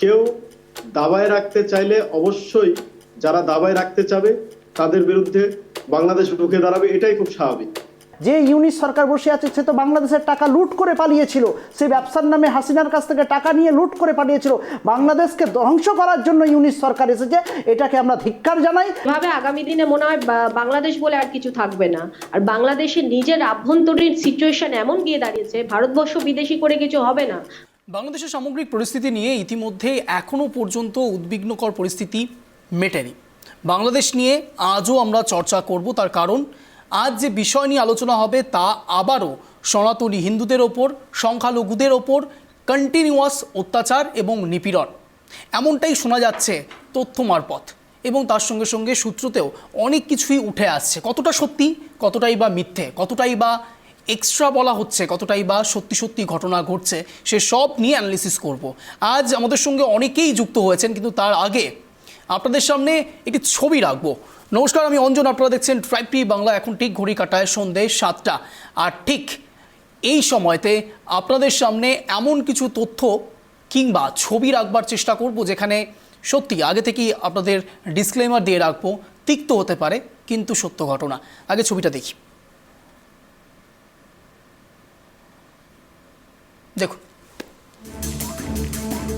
কেউ দাবায় রাখতে চাইলে অবশ্যই যারা দাবায় রাখতে চাবে তাদের বিরুদ্ধে বাংলাদেশ রুখে দাঁড়াবে, এটাই খুব স্বাভাবিক। যে ইউনিস সরকার বসে আছে সে তো বাংলাদেশের টাকা লুট করে পালিয়েছিল, সেই ব্যবসার নামে হাসিনার কাছ থেকে টাকা নিয়ে লুট করে পালিয়েছিল। বাংলাদেশকে ধ্বংস করার জন্য ইউনিস সরকার এসেছে, এটাকে আমরা ধিক্কার জানাই। ভাবে আগামী দিনে মনে হয় বাংলাদেশ বলে আর কিছু থাকবে না। আর বাংলাদেশের নিজের আভ্যন্তরীণ সিচুয়েশন এমন গিয়ে দাঁড়িয়েছে, ভারতবর্ষ বিদেশি করে কিছু হবে না। বাংলাদেশের সামগ্রিক পরিস্থিতি নিয়ে ইতিমধ্যে এখনও পর্যন্ত উদ্বিগ্নকর পরিস্থিতি মেটেনি। বাংলাদেশ নিয়ে আজও আমরা চর্চা করব, তার কারণ আজ যে বিষয় নিয়ে আলোচনা হবে তা আবারও সনাতনী হিন্দুদের ওপর, সংখ্যালঘুদের ওপর কন্টিনিউয়াস অত্যাচার এবং নিপীড়ন, এমনটাই শোনা যাচ্ছে তথ্য মারফত, এবং তার সঙ্গে সঙ্গে সূত্রতেও অনেক কিছুই উঠে আসছে। কতটা সত্যি, কতটাই বা মিথ্যে, কতটাই বা এক্সট্রা বলা হচ্ছে, কতটাই বা সত্যি সত্যি ঘটনা ঘটছে, সে সব নিয়ে অ্যানালিসিস করব। আজ আমাদের সঙ্গে অনেকেই যুক্ত হয়েছেন, কিন্তু তার আগে আপনাদের সামনে একটি ছবি রাখবো। নমস্কার, আমি অঞ্জন, আপনারা দেখছেন ট্রাইব টিভি বাংলা। এখন ঠিক ঘড়ি কাটায় সন্ধ্যে 7টা, আর ঠিক এই সময়তে আপনাদের সামনে এমন কিছু তথ্য কিংবা ছবি রাখবার চেষ্টা করব যেখানে সত্যি আগে থেকেই আপনাদের ডিসক্লেমার দিয়ে রাখবো, তিক্ত হতে পারে কিন্তু সত্য ঘটনা। আগে ছবিটা দেখি। দেখুন,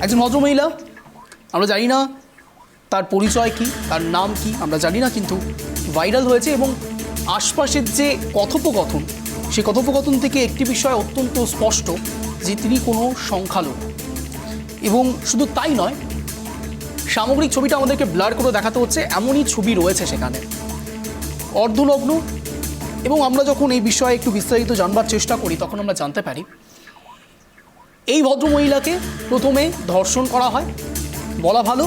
একজন ভদ্রমহিলা, আমরা জানি না তার পরিচয় কি, তার নাম কি আমরা জানি না, কিন্তু ভাইরাল হয়েছে এবং আশপাশের যে কথোপকথন, সেই কথোপকথন থেকে একটি বিষয় অত্যন্ত স্পষ্ট যে তিনি কোনো সংখ্যালঘু। এবং শুধু তাই নয়, সামগ্রিক ছবিটা আমাদেরকে ব্লার করে দেখাতে হচ্ছে, এমনই ছবি রয়েছে সেখানে, অর্ধনগ্ন। এবং আমরা যখন এই বিষয়ে একটু বিস্তারিত জানবার চেষ্টা করি তখন আমরা জানতে পারি এই ভদ্রমহিলাকে প্রথমে ধর্ষণ করা হয়, বলা ভালো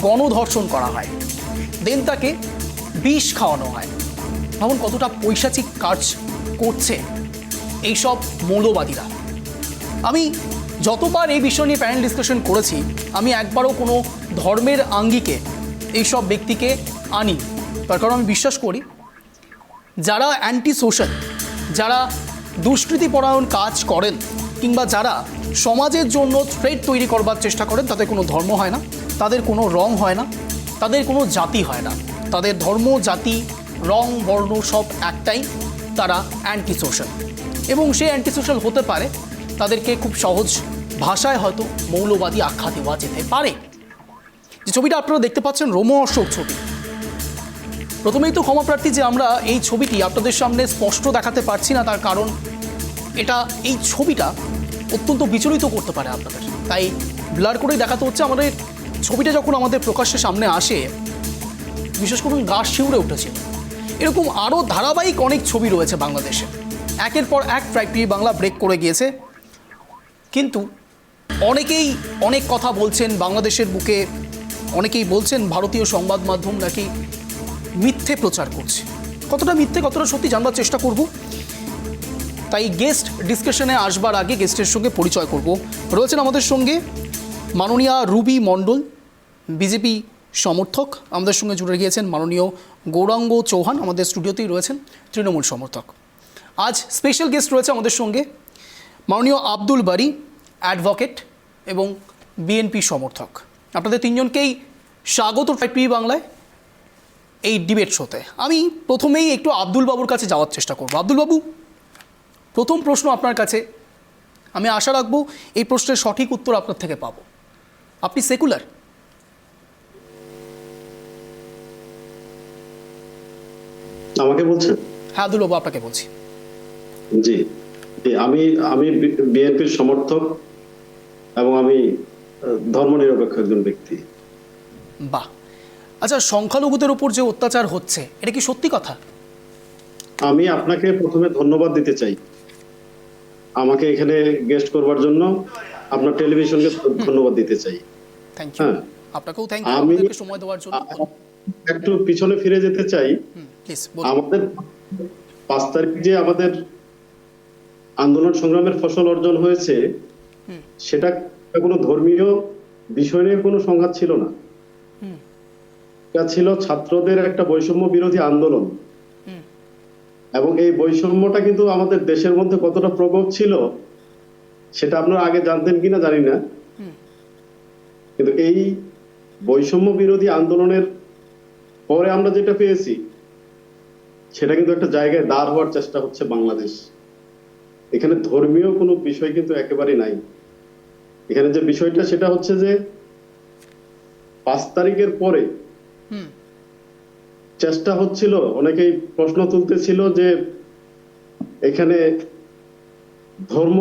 গণধর্ষণ করা হয়, দেন তাকে বিষ খাওয়ানো হয়। ভাবুন কতটা পৈশাচিক কাজ করছে এইসব মৌলবাদীরা। আমি যতবার এই বিষয় নিয়ে প্যানেল ডিসকাশন করেছি, আমি একবারও কোনো ধর্মের আঙ্গিকে এইসব ব্যক্তিকে আনি, তার কারণ আমি বিশ্বাস করি যারা অ্যান্টি সোশ্যাল, যারা দুষ্কৃতিপরায়ণ কাজ করেন কিংবা যারা সমাজের জন্য থ্রেট তৈরি করবার চেষ্টা করেন, তাদের কোনো ধর্ম হয় না, তাদের কোনো রং হয় না, তাদের কোনো জাতি হয় না, তাদের ধর্ম, জাতি, রং, বর্ণ সব একটাই, তারা অ্যান্টি সোশ্যাল। এবং সে অ্যান্টি সোশ্যাল হতে পারে, তাদেরকে খুব সহজ ভাষায় হয়তো মৌলবাদী আখ্যা দেওয়া যেতে পারে। যে ছবিটা আপনারা দেখতে পাচ্ছেন রোমহর্ষক ছবি। প্রথমেই তো ক্ষমাপ্রার্থী যে আমরা এই ছবিটি আপনাদের সামনে স্পষ্ট দেখাতে পারছি না, তার কারণ এই ছবিটা অত্যন্ত বিচলিত করতে পারে আপনাদের, তাই ব্লার করেই দেখাতে হচ্ছে। আমাদের ছবিটা যখন আমাদের প্রকাশ্যের সামনে আসে, বিশেষ করুন গা শিউরে উঠেছিল। এরকম আরও ধারাবাহিক অনেক ছবি রয়েছে বাংলাদেশে, একের পর এক ট্রাইব টিভি বাংলা ব্রেক করে গিয়েছে, কিন্তু অনেকেই অনেক কথা বলছেন বাংলাদেশের বুকে। অনেকেই বলছেন ভারতীয় সংবাদ মাধ্যম নাকি মিথ্যে প্রচার করছে। কতটা মিথ্যে, কতটা সত্যি জানবার চেষ্টা করব। তাই গেস্ট ডিসকাশনে আসবার আগে গেস্টের সঙ্গে পরিচয় করব। রয়েছেন আমাদের সঙ্গে মাননীয়া রুবি মণ্ডল, বিজেপি সমর্থক। আমাদের সঙ্গে জুড়ে গিয়েছেন মাননীয় গৌরাঙ্গ চৌহান, আমাদের স্টুডিওতেই রয়েছেন তৃণমূল সমর্থক। আজ স্পেশাল গেস্ট রয়েছে আমাদের সঙ্গে মাননীয় আব্দুল বারী, অ্যাডভোকেট এবং বিএনপি সমর্থক। আপনাদের তিনজনকেই স্বাগত ট্রাইব টিভি বাংলায় এই ডিবেট শোতে। আমি প্রথমেই একটু আব্দুল বাবুর কাছে যাওয়ার চেষ্টা করব। আব্দুল বাবু, প্রথম প্রশ্ন আপনার কাছে, আমি আশা রাখবো এই প্রশ্নের সঠিক উত্তর আপনার থেকে পাবো। আপনি সেকুলার? আমাকে বলছেন? হ্যাঁ আব্দুল বাবু, আপনাকে বলছি। জি, আমি বিএনপির সমর্থক এবং আমি ধর্মনিরপেক্ষ একজন ব্যক্তি। বাহ, আচ্ছা, সংখ্যালঘুদের উপর যে অত্যাচার হচ্ছে এটা কি সত্যি কথা? আমি আপনাকে প্রথমে ধন্যবাদ দিতে চাই আমাকে এখানে গেস্ট করবার জন্য। আপনার টেলিভিশনকে ধন্যবাদ দিতে চাই। Thank you. আপনাকেও থ্যাংক ইউ আমাদেরকে সময় দেওয়ার জন্য। একটু পিছনে ফিরে যেতে চাই। প্লিজ। আমাদের 5 তারিখ যে আমাদের আন্দোলন সংগ্রামের ফসল অর্জন হয়েছে, সেটা কোনো ধর্মীয় বিষয় নিয়ে কোনো সংঘাত ছিল না। এটা ছিল ছাত্রদের একটা বৈষম্য বিরোধী আন্দোলন। এবং এই বৈষম্যটা কিন্তু আমাদের দেশের মধ্যে কতটা প্রকট ছিল সেটা আপনারা আগে জানতেন কিনা জানি না। কিন্তু এই বৈষম্য বিরোধী আন্দোলনের পরে আমরা যেটা পেয়েছি সেটা কিন্তু একটা জায়গায় দাঁড় হওয়ার চেষ্টা হচ্ছে বাংলাদেশ। এখানে ধর্মীয় কোনো বিষয় কিন্তু একেবারেই নাই। এখানে যে বিষয়টা সেটা হচ্ছে যে 5 তারিখের পরে চেষ্টা হচ্ছিল, অনেকেই প্রশ্ন তুলতেছিল যে এখানে ধর্ম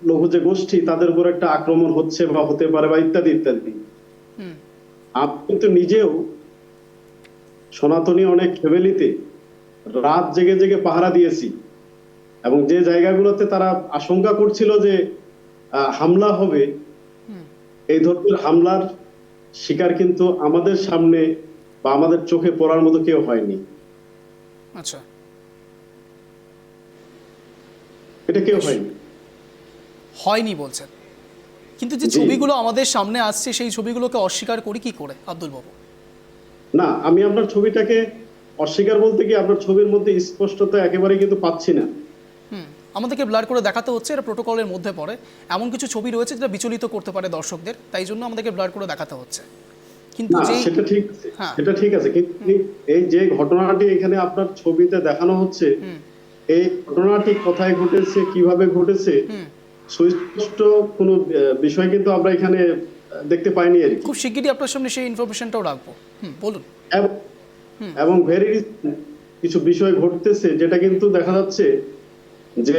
লঘু যে গোষ্ঠী তাদের উপর একটা আক্রমণ হচ্ছে বা হতে পারে বা ইত্যাদি ইত্যাদি। আপনি কিন্তু নিজেও সনাতনী অনেক ফ্যামিলিতে রাত জেগে জেগে পাহারা দিয়েছি, এবং যে জায়গাগুলোতে তারা আশঙ্কা করছিল যে হামলা হবে, এই ধরনের হামলার শিকার কিন্তু আমাদের সামনে বা আমাদের চোখে পড়ার মতো কেউ হয়নি। আচ্ছা, এটা কেউ হয়নি। হয়নি বলছেন, কিন্তু যে ছবিগুলো আমাদের সামনে আসছে সেই ছবিগুলোকে অস্বীকার করি কি করে আব্দুল বাবু? না, আমি আপনার ছবিটাকে অস্বীকার বলতে কি, আপনার ছবির মধ্যে স্পষ্টতা একেবারে কিন্তু পাচ্ছি না। আমাদেরকে ব্লার করে দেখাতে হচ্ছে, এটা প্রোটোকলের মধ্যে পড়ে। এমন কিছু ছবি রয়েছে যেটা বিচলিত করতে পারে দর্শকদের, তাই জন্য আমাদেরকে ব্লার করে দেখাতে হচ্ছে। কিন্তু না, যেই সেটা ঠিক আছে, হ্যাঁ। সেটা ঠিক আছে, কিন্তু এই যে ঘটনাটি এখানে আপনার ছবিতে দেখানো হচ্ছে, এই ঘটনাটি কোথায় ঘটেছে, কিভাবে ঘটেছে, সুস্পষ্ট কোনো বিষয় কিন্তু আমরা এখানে দেখতে পাইনি আর কি। খুব শিগগিরই আপনার সামনে সেই ইনফরমেশনটাও রাখবো। বলুন। এবং ভেরি কিছু বিষয় ঘটতেছে যেটা কিন্তু দেখা যাচ্ছে যে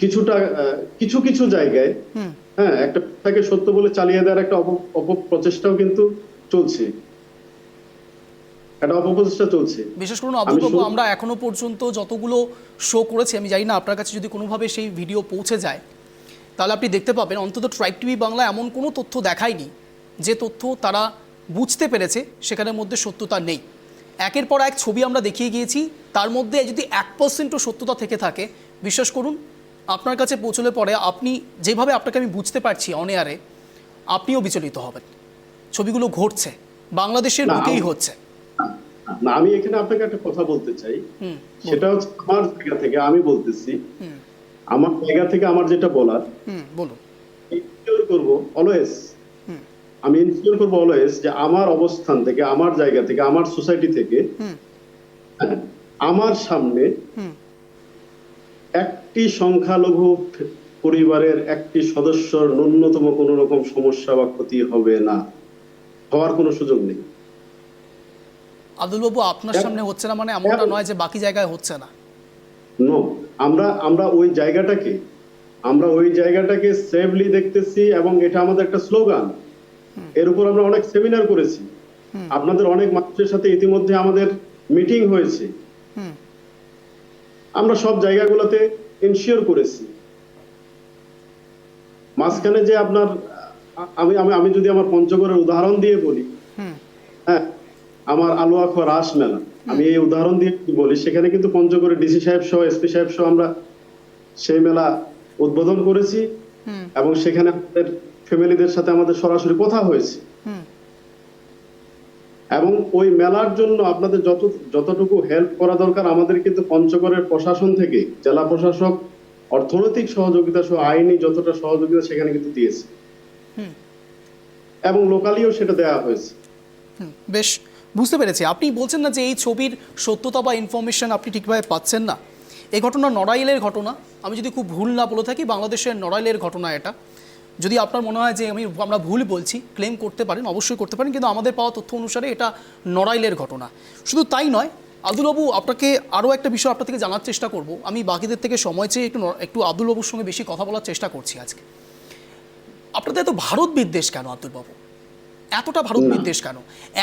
কিছুটা কিছু কিছু জায়গায় হ্যাঁ একটা কথাকে সত্য বলে চালিয়ে দেওয়ার একটা অপপ্রচেষ্টাও কিন্তু চলছে, একটা অপপ্রচেষ্টা চলছে। বিশেষ করুন আব্দুল বাবু, আমরা এখনো পর্যন্ত যতগুলো শো করেছি, আমি জানি না আপনার কাছে যদি কোনোভাবে সেই ভিডিও পৌঁছে যায় তাহলে আপনি দেখতে পাবেন অন্তত ট্রাইব টিভি বাংলা এমন কোনো তথ্য দেখায়নি যে তথ্য তারা বুঝতে পেরেছে সেখানের মধ্যে সত্যতা নেই। একের পর এক ছবি আমরা দেখিয়ে গিয়েছি, তার মধ্যে যদি 1%ও সত্যতা থেকে থাকে, বিশ্বাস করুন আপনার কাছে পৌঁছলে পরে আপনি যেভাবে আপনাকে আমি বুঝতে পারছি অন এয়ারে, আপনিও বিচলিত হবেন। ছবিগুলো ঘটছে, বাংলাদেশের বুকেই হচ্ছে। না, আমি এখানে আপনাকে একটা কথা বলতে চাই, সেটা হচ্ছে আমার জায়গা থেকে আমি বলতেছি, আমার জায়গা থেকে আমার যেটা বলার, বলুন। ইনশিওর করব অলওয়েজ, আমি ইনশিওর করব অলওয়েজ যে আমার অবস্থান থেকে, আমার জায়গা থেকে, আমার সোসাইটি থেকে আমার সামনে একটি সংখ্যালঘু পরিবারের একটি সদস্যর ন্যূনতম কোন রকম সমস্যা বা ক্ষতি হবে না, হওয়ার কোনো সুযোগ নেই। আব্দুল বাবু, আপনার সামনে হচ্ছে না মানে এমনটা নয় যে বাকি জায়গায় হচ্ছে না। নো, আমরা ওই জায়গাটাকে সেভলি দেখতেছি, এবং এটা আমাদের একটা স্লোগান। এর উপর আমরা অনেক সেমিনার করেছি, আপনাদের অনেক মানুষের সাথে ইতিমধ্যে আমাদের মিটিং হয়েছে, আমরা সব জায়গাগুলোতে ইনশিওর করেছি। মাঝখানে যে আপনার আমি যদি আমার পঞ্চগড়ের উদাহরণ দিয়ে বলি, হ্যাঁ, আমার আলুয়াখোয়া রাস মেলা, আমি এই উদাহরণ দিয়ে বলি, সেখানে কিন্তু পঞ্চগড়ের ডিসি সাহেব সহ, এসপি সাহেব সহ আমরা সেই মেলা উদ্বোধন করেছি, এবং সেখানে আমাদের ফ্যামিলিদের সাথে আমাদের সরাসরি কথা হয়েছে, এবং ওই মেলার জন্য আপনাদের যতটুকু হেল্প করা দরকার আমাদের কিন্তু পঞ্চগড়ের প্রশাসন থেকে, জেলা প্রশাসক অর্থনৈতিক সহযোগিতা সহ আইনি যতটা সহযোগিতা সেখানে কিন্তু দিয়েছে, এবং লোকালিও সেটা দেওয়া হয়েছে। বেশ, বুঝতে পেরেছি। আপনি বলছেন না যে এই ছবির সত্যতা বা ইনফরমেশন আপনি ঠিকভাবে পাচ্ছেন না। এই ঘটনা নড়াইলের ঘটনা, আমি যদি খুব ভুল না বলে থাকি, বাংলাদেশের নড়াইলের ঘটনা এটা। যদি আপনার মনে হয় যে আমরা ভুল বলছি, ক্লেম করতে পারেন, অবশ্যই করতে পারেন, কিন্তু আমাদের পাওয়া তথ্য অনুসারে এটা নড়াইলের ঘটনা। শুধু তাই নয় আব্দুল বাবু, আপনাকে আরও একটা বিষয় আপনার থেকে জানার চেষ্টা করব। আমি বাকিদের থেকে সময় চেয়ে একটু আব্দুল বাবুর সঙ্গে বেশি কথা বলার চেষ্টা করছি আজকে। আপনাদের এত ভারত বিদ্বেষ কেন আব্দুল বাবু? এতটা ভারত বিদ্বেষ কেন?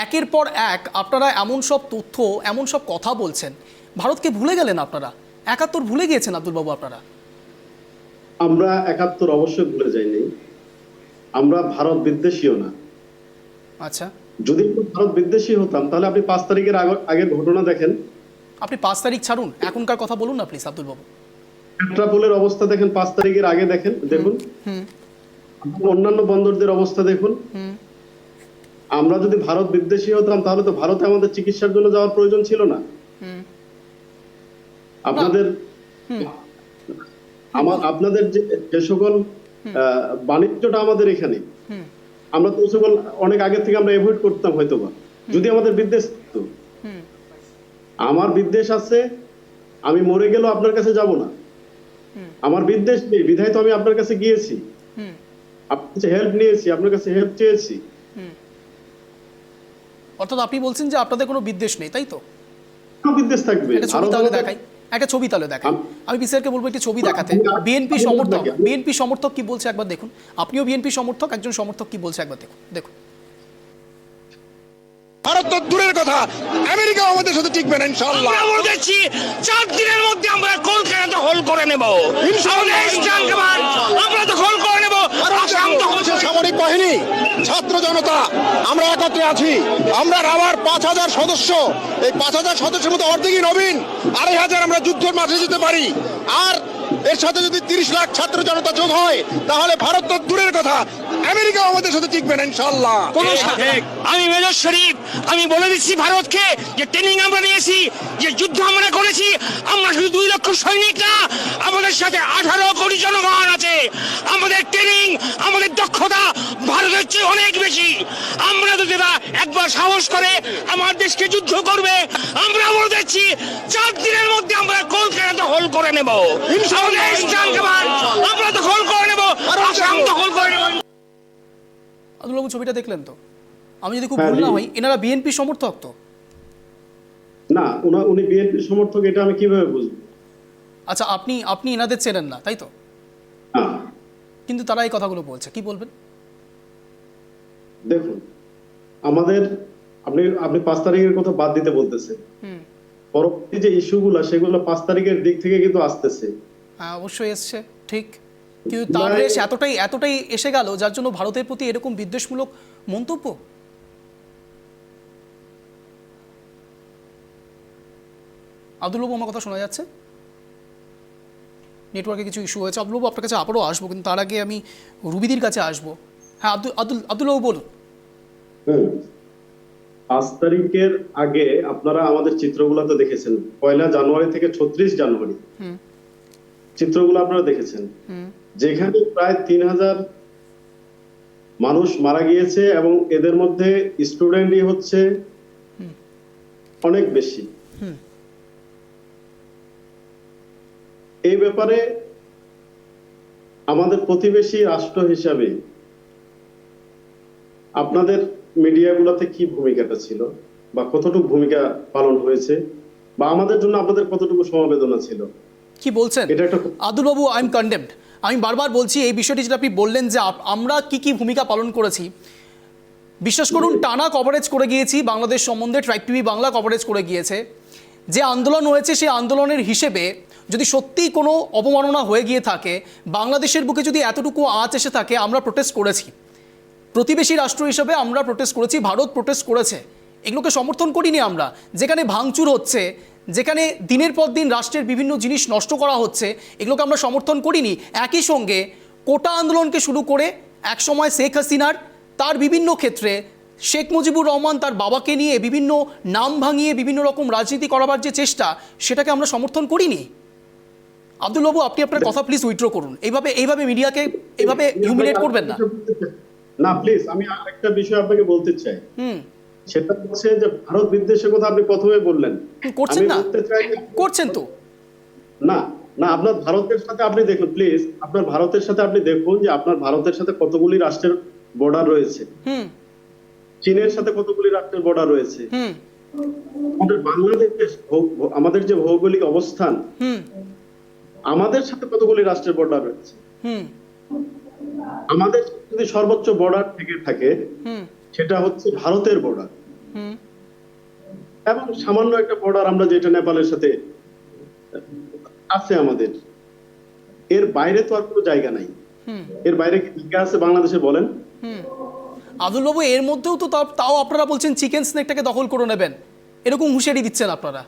একের পর এক আপনারা এমন সব তথ্য, এমন সব কথা বলছেন, ভারতকে ভুলে গেলেন আপনারা, 71 ভুলে গিয়েছেন আব্দুল বাবু আপনারা। আমরা 71 অবশ্যই ভুলে যাইনি, আমরা ভারত বিদ্বেষীও না। আচ্ছা, যদি ভারত বিদ্বেষী হতাম তাহলে আপনি 5 তারিখের আগের ঘটনা দেখেন। আপনি 5 তারিখ ছাড়ুন, এখনকার কথা বলুন না প্লিজ আব্দুল বাবু। পেট্রাপোলের অবস্থা দেখেন, 5 তারিখের আগে দেখুন, অন্যান্য বন্দরদের অবস্থা দেখুন। আমরা যদি ভারত বিদ্বেষী হতাম তাহলে তো ভারতে আমাদের চিকিৎসার জন্য যাওয়ার প্রয়োজন ছিল না। আপনাদের যে সকল বাণিজ্যটা আমাদের এখানে, আমরা তো সকল অনেক আগে থেকে আমরা এভয়েড করতাম হয়তোবা, যদি আমাদের বিদ্বেষ থাকতো। আমার বিদ্বেষ আছে, আমি মরে গেলেও আপনার কাছে যাব না। আমার বিদ্বেষ নেই বিধায় তো আমি আপনার কাছে গিয়েছি, আপনার কাছে হেল্প নিয়েছি, আপনার কাছে হেল্প চেয়েছি। অর্থাৎ আপনি বলছেন যে আপনাদের কোনো বিদ্বেষ নেই, তাই তো? কোনো বিদ্বেষ থাকবে। একটা ছবি তাহলে দেখাই, একটা ছবি তাহলে দেখাই। আমি পিসিআরকে বলবো একটি ছবি দেখাতে। বিএনপি সমর্থক, বিএনপি সমর্থক কি বলছে একবার দেখুন। আপনিও বিএনপি সমর্থক, একজন সমর্থক কি বলছে একবার দেখুন। দেখুন, ভারত তো দূরের কথা, আমেরিকা আমাদের সাথে টিকবে না ইনশাআল্লাহ। আমরা বলতেছি 4 দিনের মধ্যে আমরা কলকাতা দখল করে নেব। আমরা দখল করে নেব। আসাম দখল করে নেব। সামরিক বাহিনী, ছাত্র জনতা, আমরা একত্রে আছি। আমরা রাবার 5000 সদস্য, এই 5000 সদস্যের মধ্যে অর্ধেকই নবীন, 2500 আমরা যুদ্ধের মাঠে যেতে পারি। আর এর সাথে যদি 30 লাখ ছাত্র জনতা যোগ হয়, তাহলে ভারত তো দূরের কথা, আমেরিকা আমাদের সাথে টিকবে না ইনশাআল্লাহ। আমি মেজর শরীফ, আমি বলে দিচ্ছি ভারতকে যে ট্রেনিং আমরা নিয়েছি, যে যুদ্ধ আমরা করেছি, আমরা শুধু 2 লক্ষ সৈনিক না, আমাদের সাথে 18 কোটি জনগণ আছে। আমাদের ট্রেনিং, আমাদের দক্ষতা ভারতের চেয়ে অনেক বেশি। আমরা যদি একবার সাহস করে আমার দেশকে যুদ্ধ করবে, আমরা বলে দিচ্ছি 4 দিনের মধ্যে আমরা কলকাতা দখল করে নেব। আমরা দখল করে নেব, আসাম দখল করে নেব। আব্দুল বাবু ছবিটা দেখলেন তো? আমি যদি খুব ভুল না হই, এনারা বিএনপি সমর্থক তো? না, উনি বিএনপি সমর্থক এটা আমি কিভাবে বুঝবো? আচ্ছা, আপনি এনাদের চেনেন না, তাই তো? না, কিন্তু তারা এই কথাগুলো বলছে, কি বলবেন? দেখুন, আমাদের আপনি 5 তারিখের কথা বাদ দিতে বলতেছেন, পরবর্তী যে ইস্যুগুলো সেগুলো 5 তারিখের দিক থেকে কিন্তু আসতেছে। হ্যাঁ, অবশ্যই এসছে, ঠিক। কিন্তু তার রেশ এতটাই এসে গেল যার জন্য ভারতের প্রতি এরকম বিদ্বেষমূলক মন্তব্য। আব্দুল বাবু, আমার কথা শোনা যাচ্ছে? নেটওয়ার্কে কিছু ইস্যু হয়েছে। আব্দুল বাবু, আপনার কাছে আবারও আসবো, কিন্তু তার আগে আমি রুবিদির কাছে আসবো। হ্যাঁ, আব্দুল বাবু বলুন। 5 তারিখের আগে আপনারা আমাদের চিত্রগুলো তো দেখেছেন, 1 জানুয়ারি থেকে 36 জানুয়ারি চিত্রগুলো আপনারা দেখেছেন, যেখানে প্রায় 3000 মানুষ মারা গিয়েছে এবং এদের মধ্যে স্টুডেন্টই হচ্ছে অনেক বেশি। এই ব্যাপারে আমাদের প্রতিবেশী রাষ্ট্র হিসাবে আপনাদের মিডিয়াগুলোতে কি ভূমিকাটা ছিল, বা কতটুকু ভূমিকা পালন হয়েছে, বা আমাদের জন্য আপনাদের কতটুকু সমবেদনা ছিল? কি বলছেন আব্দুল বাবু? I am condemned. আমি বারবার বলছি এই বিষয়টি যেটা আপনি বললেন যে আমরা কি ভূমিকা পালন করেছি। বিশ্বাস করুন, টানা কভারেজ করে গিয়েছি বাংলাদেশ সম্বন্ধে, ট্রাইব টিভি বাংলা কভারেজ করে গিয়েছে। যে আন্দোলন হয়েছে সেই আন্দোলনের হিসেবে যদি সত্যিই কোনো অবমাননা হয়ে গিয়ে থাকে, বাংলাদেশের বুকে যদি এতটুকু আঁচ এসে থাকে, আমরা প্রোটেস্ট করেছি। প্রতিবেশী রাষ্ট্র হিসেবে আমরা প্রোটেস্ট করেছি, ভারত প্রোটেস্ট করেছে। এগুলোকে সমর্থন করিনি আমরা। যেখানে ভাঙচুর হচ্ছে, যেখানে দিনের পর দিন রাষ্ট্রের বিভিন্ন জিনিস নষ্ট করা হচ্ছে, এগুলোকে আমরা সমর্থন করিনি। একই সঙ্গে কোটা আন্দোলনকে শুরু করে একসময় শেখ হাসিনার, তার বিভিন্ন ক্ষেত্রে শেখ মুজিবুর রহমান তার বাবাকে নিয়ে বিভিন্ন নাম ভাঙিয়ে বিভিন্ন রকম রাজনীতি করাবার যে চেষ্টা, সেটাকে আমরা সমর্থন করিনি। আব্দুল বাবু, আপনি আপনার কথা প্লিজ উইথড্র করুন। এইভাবে মিডিয়াকে এইভাবে হিউমিলেট করবেন না। না প্লিজ, আমি আরেকটা বিষয় আপনাকে বলতে চাই। সেটা হচ্ছে যে ভারত বিদ্বেষের কথা আপনি প্রথমে বললেন, করছেন না? করছেন তো? না না, আপনার ভারতের সাথে আপনি দেখুন প্লিজ, আপনার ভারতের সাথে আপনি দেখুন যে আপনার ভারতের সাথে কতগুলি রাষ্ট্রের বর্ডার রয়েছে, চীনের সাথে কতগুলি রাষ্ট্রের বর্ডার রয়েছে। আমাদের বাংলাদেশ, আমাদের যে ভৌগোলিক অবস্থান, আমাদের সাথে কতগুলি রাষ্ট্রের বর্ডার রয়েছে। আমাদের যদি সর্বোচ্চ বর্ডার থেকে থাকে, সেটা হচ্ছে ভারতের বর্ডার, এবং সামান্য একটা বর্ডার আমরা যেটা নেপালের সাথে আছে আমাদের। এর বাইরে তো আর কোনো জায়গা নাই। এর বাইরে কি জায়গা আছে বাংলাদেশে বলেন? আব্দুল বাবু, এর মধ্যেও তো তাও আপনারা বলছেন চিকেন স্নেকটাকে দখল করে নেবেন, এরকম হুঁশিয়ারি দিচ্ছেন আপনারা।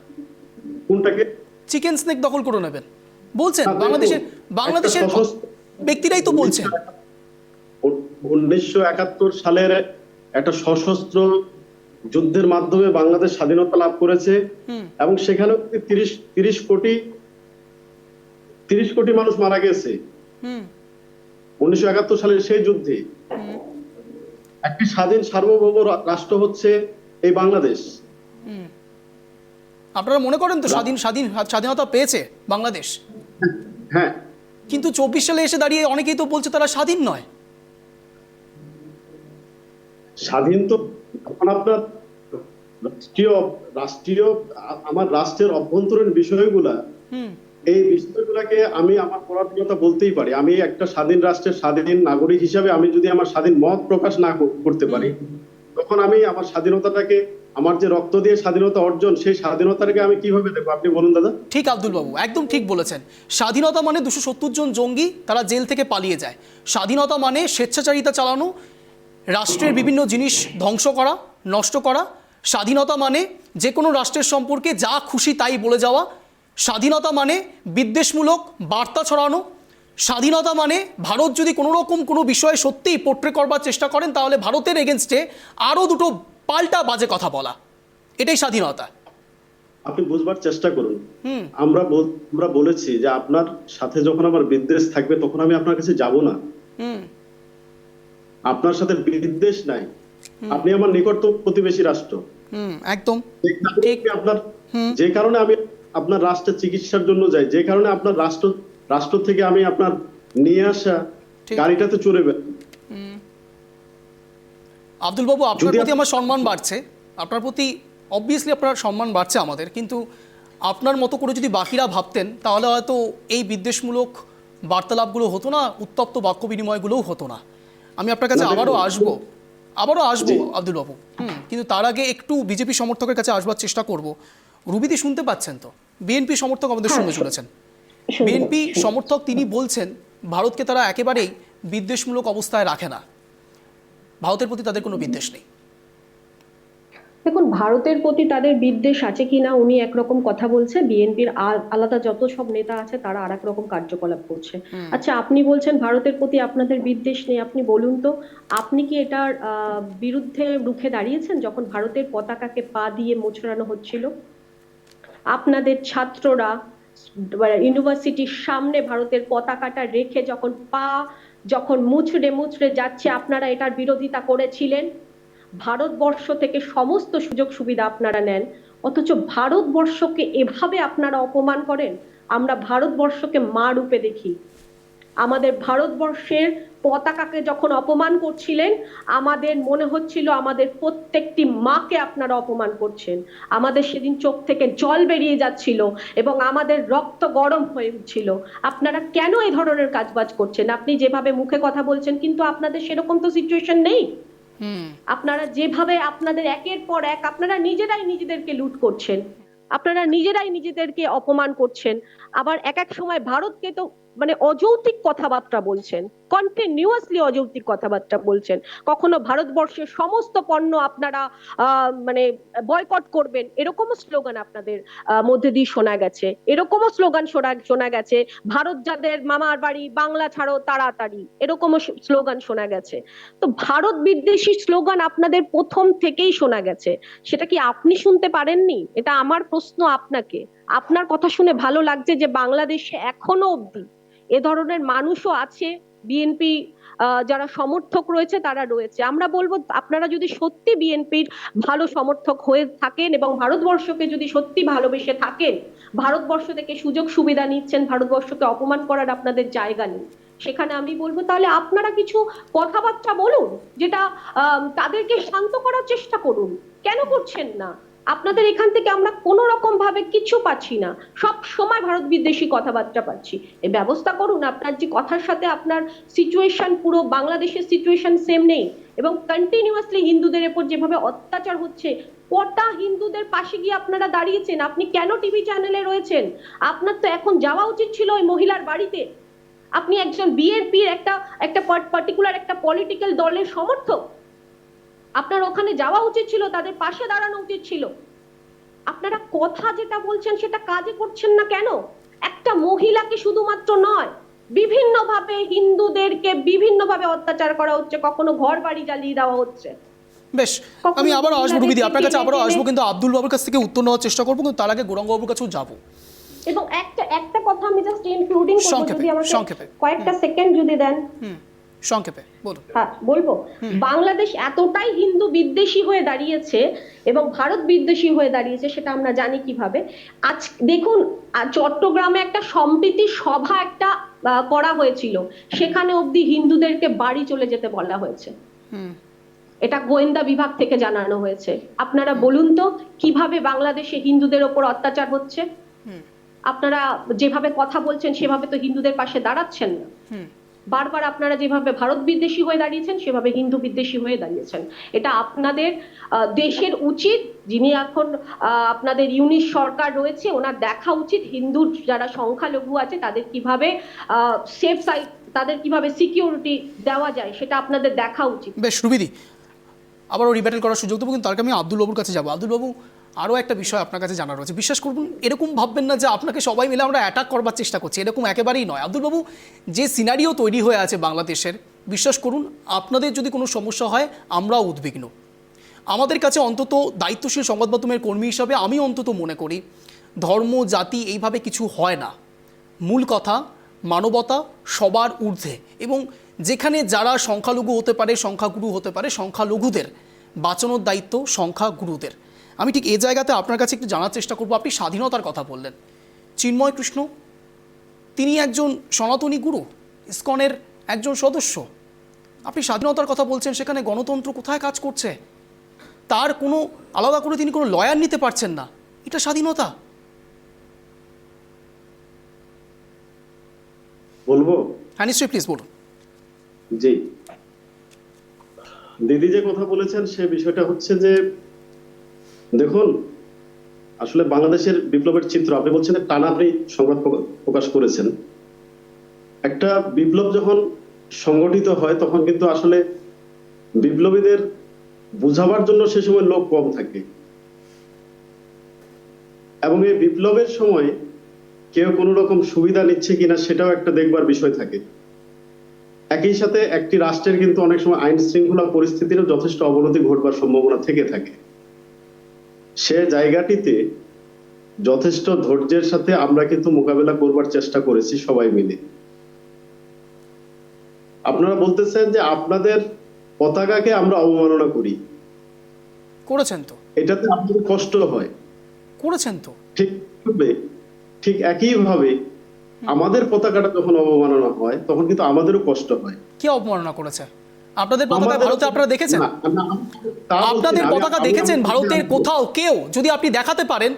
কোনটাকে? চিকেন স্নেক দখল করে নেবেন বলছেন বাংলাদেশের ব্যক্তিরাই তো বলছেন। 1971 সালের একটা সশস্ত্র যুদ্ধের মাধ্যমে বাংলাদেশ স্বাধীনতা লাভ করেছে, এবং সেখানে 30 কোটি মানুষ মারা গেছে। 1971 সালের সেই যুদ্ধে একটি স্বাধীন সার্বভৌম রাষ্ট্র হচ্ছে এই বাংলাদেশ। আপনারা মনে করেন তো স্বাধীনতা পেয়েছে বাংলাদেশ? হ্যাঁ, কিন্তু 24 সালে এসে দাঁড়িয়ে অনেকেই তো বলছে তারা স্বাধীন নয়। স্বাধীন তো এখন আপনার রাষ্ট্রীয় আমার রাষ্ট্রের অভ্যন্তরীণ বিষয়গুলা, এই বিষয়গুলোকে আমি আমার পরাধীনতা বলতেই পারি। আমি একটা স্বাধীন রাষ্ট্রের স্বাধীন নাগরিক হিসাবে আমি যদি আমার স্বাধীন মত প্রকাশ না করতে পারি, তখন আমি আমার স্বাধীনতাটাকে, আমার যে রক্ত দিয়ে স্বাধীনতা অর্জন, সেই স্বাধীনতাটাকে আমি কিভাবে দেখবো? আপনি বলুন দাদা। ঠিক আব্দুল বাবু, একদম ঠিক বলেছেন। স্বাধীনতা মানে 270 জন জঙ্গি তারা জেল থেকে পালিয়ে যায়। স্বাধীনতা মানে স্বেচ্ছাচারিতা চালানো, রাষ্ট্রের বিভিন্ন জিনিস ধ্বংস করা, নষ্ট করা। স্বাধীনতা মানে যে কোনো রাষ্ট্রের সম্পর্কে যা খুশি তাই বলে যাওয়া। স্বাধীনতা মানে বিদ্বেষমূলক বার্তা ছড়ানো। স্বাধীনতা মানে ভারত যদি কোনো রকম কোনো বিষয়ে সত্যিই পোট্রে করবার চেষ্টা করেন, তাহলে ভারতের এগেনস্টে আরও দুটো পাল্টা বাজে কথা বলা। এটাই স্বাধীনতা। আপনি বুঝবার চেষ্টা করুন। আমরা বলেছি যে আপনার সাথে যখন আমার বিদ্বেষ থাকবে, তখন আমি আপনার কাছে যাব না। আপনার সাথে বিদ্বেষ নাই, আপনি আমার নিকটতম প্রতিবেশী রাষ্ট্র। একদম ঠিক। আপনার যে কারণে আমি আপনার রাষ্ট্রের চিকিৎসার জন্য যাই, যে কারণে আপনার রাষ্ট্র থেকে আমি আপনার নিয়ে আসা গাড়িটাতে চড়ে বেড়াই। আব্দুল বাবু, আপনার প্রতি আমার সম্মান বাড়ছে, আপনার প্রতি অবভিয়াসলি আপনার সম্মান বাড়ছে আমাদের, কিন্তু আপনার মতো করে যদি বাকিরা ভাবতেন, তাহলে হয়তো এই বিদ্বেষমূলক বার্তালাপগুলো হতো না, উত্তপ্ত বাক্য বিনিময়গুলোও হতো না। আমি আপনার কাছে আবারও আসবো আব্দুল বাবু, কিন্তু তার আগে একটু বিজেপি সমর্থকের কাছে আসবার চেষ্টা করব। রুবিদি শুনতে পাচ্ছেন তো? বিএনপি সমর্থক আমাদের সঙ্গে চলেছেন। বিএনপি সমর্থক তিনি বলছেন ভারতকে তারা একেবারেই বিদ্বেষমূলক অবস্থায় রাখে না, ভারতের প্রতি তাদের কোনো বিদ্বেষ নেই। দেখুন, ভারতের প্রতি তাদের বিদ্বেষ আছে কিনা উনি একরকম কথা বলছে, বিএনপির আলাদা যত সব নেতা আছে তারা আর এক রকম কার্যকলাপ করছে। আচ্ছা, আপনি বলছেন ভারতের প্রতি আপনাদের বিদ্বেষ নেই, আপনি বলুন তো আপনি কি এটার বিরুদ্ধে রুখে দাঁড়িয়েছেন যখন ভারতের পতাকাকে পা দিয়ে মোচড়ানো হচ্ছিল? আপনাদের ছাত্ররা ইউনিভার্সিটির সামনে ভারতের পতাকাটা রেখে যখন মুচড়ে যাচ্ছে, আপনারা এটার বিরোধিতা করেছিলেন। ভারতবর্ষ থেকে সমস্ত সুযোগ সুবিধা আপনারা নেন, অথচ ভারতবর্ষকে এভাবে আপনারা অপমান করেন। আমরা ভারতবর্ষকে মা রূপে দেখি। আমাদের ভারতবর্ষের পতাকাকে যখন অপমান করছিলেন, আমাদের মনে হচ্ছিল আমাদের প্রত্যেকটি মাকে আপনারা অপমান করছেন। আমাদের সেদিন চোখ থেকে জল বেরিয়ে যাচ্ছিল এবং আমাদের রক্ত গরম হয়ে উঠছিল। আপনারা কেন এই ধরনের কাজবাজ করছেন? আপনি যেভাবে মুখে কথা বলছেন, কিন্তু আপনাদের সেরকম তো সিচুয়েশন নেই। আপনারা যেভাবে আপনাদের একের পর এক আপনারা নিজেরাই নিজেদেরকে লুট করছেন, আপনারা নিজেরাই নিজেদেরকে অপমান করছেন, আবার এক এক সময় ভারতকে তো মানে অযৌক্তিক কথাবার্তা বলছেন, কন্টিনিউয়াসলি অযৌক্তিক কথাবার্তা বলছেন। কখনো ভারতবর্ষের সমস্ত পণ্য আপনারা মানে বয়কট করবেন, এরকমও স্লোগান আপনাদের মধ্যে দিয়ে শোনা গেছে। এরকমও স্লোগান শোনা গেছে, ভারত যাদের মামার বাড়ি, বাংলা ছাড়ো তাড়াতাড়ি, এরকমও স্লোগান শোনা গেছে। তো ভারত বিদ্বেষী স্লোগান আপনাদের প্রথম থেকেই শোনা গেছে, সেটা কি আপনি শুনতে পারেননি? এটা আমার প্রশ্ন আপনাকে। আপনার কথা শুনে ভালো লাগছে যে বাংলাদেশে এখনো অবধি এ ধরনের মানুষও আছে, বিএনপি যারা সমর্থক রয়েছে তারা রয়েছে। আমরা বলবো আপনারা যদি সত্যি বিএনপির ভালো সমর্থক হয়ে থাকেন এবং ভারতবর্ষকে যদি সত্যি ভালোবেসে থাকেন, ভারতবর্ষ থেকে সুযোগ সুবিধা নিচ্ছেন, ভারতবর্ষকে অপমান করার আপনাদের জায়গা নেই, সেখানে আমি বলবো তাহলে আপনারা কিছু কথাবার্তা বলুন, যেটা তাদেরকে শান্ত করার চেষ্টা করুন। কেন করছেন না? আপনাদের এখান থেকে আমরা কোন রকম ভাবে কিছু পাচ্ছি না, সব সময় ভারত বিদ্বেষী কথাবার্তা পাচ্ছি। এই ব্যবস্থা করুন। আপনার যে কথার সাথে আপনার সিচুয়েশন, পুরো বাংলাদেশের সিচুয়েশন সেম নেই, এবং কন্টিনিউয়াসলি হিন্দুদের উপর যেভাবে অত্যাচার হচ্ছে, কটা হিন্দুদের পাশে গিয়ে আপনারা দাঁড়িয়েছেন? আপনি কেন টিভি চ্যানেলে রয়েছেন? আপনার তো এখন যাওয়া উচিত ছিল ওই মহিলার বাড়িতে। আপনি একজন বিএনপির একটা পার্টিকুলার একটা পলিটিক্যাল দলের সমর্থক, আপনার ওখানে যাওয়া উচিত ছিল, তাদের পাশে দাঁড়ানো উচিত ছিল। আপনারা কথা যেটা বলছেন সেটা কাজে করছেন না কেন? একটা মহিলাকে শুধুমাত্র নয়, বিভিন্নভাবে হিন্দুদেরকে বিভিন্নভাবে অত্যাচার করা হচ্ছে, কখনো ঘর বাড়ি জ্বালিয়ে দেওয়া হচ্ছে। বেশ, আমি আবারও আসবো রুবিদি, আপনার কাছে আবারও আসবো, কিন্তু আব্দুল বাবুর কাছ থেকে উত্তর নেওয়ার চেষ্টা করবো, কিন্তু তার আগে গৌরাঙ্গ বাবুর কাছেও যাবো। এবং একটা কথা আমি জাস্ট ইনক্লুডিং করব, যদি আমাকে কয়েকটা সেকেন্ড যদি দেন। সংক্ষেপে বলুন। হ্যাঁ, বলবো। বাংলাদেশ এতটাই হিন্দু বিদ্বেষী হয়ে দাঁড়িয়েছে এবং ভারত বিদ্বেষী হয়ে দাঁড়িয়েছে, সেটা আমরা জানি কিভাবে। আজ দেখুন, চট্টগ্রামে একটা সম্প্রীতি সভা একটা করা হয়েছিল, সেখানে অবধি হিন্দুদেরকে বাড়ি চলে যেতে বলা হয়েছে। এটা গোয়েন্দা বিভাগ থেকে জানানো হয়েছে। আপনারা বলুন তো কিভাবে বাংলাদেশে হিন্দুদের ওপর অত্যাচার হচ্ছে? আপনারা যেভাবে কথা বলছেন সেভাবে তো হিন্দুদের পাশে দাঁড়াচ্ছেন না। বারবার আপনারা যেভাবে ভারত বিদ্বেষী হয়ে দাঁড়িয়েছেন সেভাবে হিন্দু বিদ্বেষী হয়ে দাঁড়িয়েছেন। এটা আপনাদের দেশের উচিত, যিনি এখন আপনাদের ইউনিশ সরকার রয়েছে, ওনার দেখা উচিত হিন্দুর যারা সংখ্যালঘু আছে তাদের কিভাবে সেফ সাইড, তাদের কিভাবে সিকিউরিটি দেওয়া যায়, সেটা আপনাদের দেখা উচিত। বেশ রুবিদি, আবারও রিব্যাটেল করার সুযোগ দেবো, কিন্তু তার আগে আমি আব্দুল বাবুর কাছে যাবো। আব্দুল বাবু, আরও একটা বিষয় আপনার কাছে জানার রয়েছে। বিশ্বাস করুন, এরকম ভাববেন না যে আপনাকে সবাই মিলে আমরা অ্যাটাক করবার চেষ্টা করছি, এরকম একেবারেই নয়। আব্দুল বাবু, যে সিনারিও তৈরি হয়ে আছে বাংলাদেশের, বিশ্বাস করুন আপনাদের যদি কোনো সমস্যা হয় আমরাও উদ্বিগ্ন। আমাদের কাছে অন্তত দায়িত্বশীল সংবাদ মাধ্যমের কর্মী হিসাবে আমি অন্তত মনে করি ধর্ম জাতি এইভাবে কিছু হয় না। মূল কথা মানবতা সবার ঊর্ধ্বে, এবং যেখানে যারা সংখ্যালঘু হতে পারে, সংখ্যাগুরু হতে পারে, সংখ্যালঘুদের বাঁচানোর দায়িত্ব সংখ্যাগুরুদের। আমি ঠিক এই জায়গাতে আপনার কাছে একটু জানার চেষ্টা করব। আপনি স্বাধীনতার কথা বললেন, চিন্ময় কৃষ্ণ তিনি একজন সনাতনী গুরু, ইসকনের একজন সদস্য। আপনি স্বাধীনতার কথা বলছেন, সেখানে গণতন্ত্র কোথায় কাজ করছে? তার কোনো আলাদা করে তিনি কোনো লয়ার নিতে পারছেন না, এটা স্বাধীনতা? বলবো? হ্যাঁ নিশ্চয়ই, প্লিজ বলুন। জি, দিদি যে কথা বলেছেন সে বিষয়টা হচ্ছে যে দেখুন, আসলে বাংলাদেশের বিপ্লবের চিত্র আপনি বলছেন টানা আপনি সংবাদ প্রকাশ করেছেন। একটা বিপ্লব যখন সংগঠিত হয় তখন কিন্তু আসলে বিপ্লবীদের বুঝাবার জন্য সে সময় লোক কম থাকে, এবং এই বিপ্লবের সময় কেউ কোনো রকম সুবিধা নিচ্ছে কিনা সেটাও একটা দেখবার বিষয় থাকে। একই সাথে একটি রাষ্ট্রের কিন্তু অনেক সময় আইন শৃঙ্খলা পরিস্থিতিরও যথেষ্ট অবনতি ঘটবার সম্ভাবনা থেকে থাকে। সে জায়গাটিতে যথেষ্ট ধৈর্যের সাথে আমরা কিন্তু মোকাবেলা করবার চেষ্টা করেছি সবাই মিলে। আপনারা বলতেছেন যে আপনাদের পতাকাকে আমরা অবমাননা করি, করেছেন তো, এটাতে আপনাদের কষ্ট হয়, করেছেন তো। ঠিক একইভাবে আমাদের পতাকাটা যখন অবমাননা হয় তখন কিন্তু আমাদেরও কষ্ট হয়। কে অবমাননা করেছে? আপনাদের পতাকা ভারতে আপনারা দেখেছেন? তা আপনাদের পতাকা দেখেছেন ভারতের কোথাও কেউ? যদি আপনি দেখাতে পারেন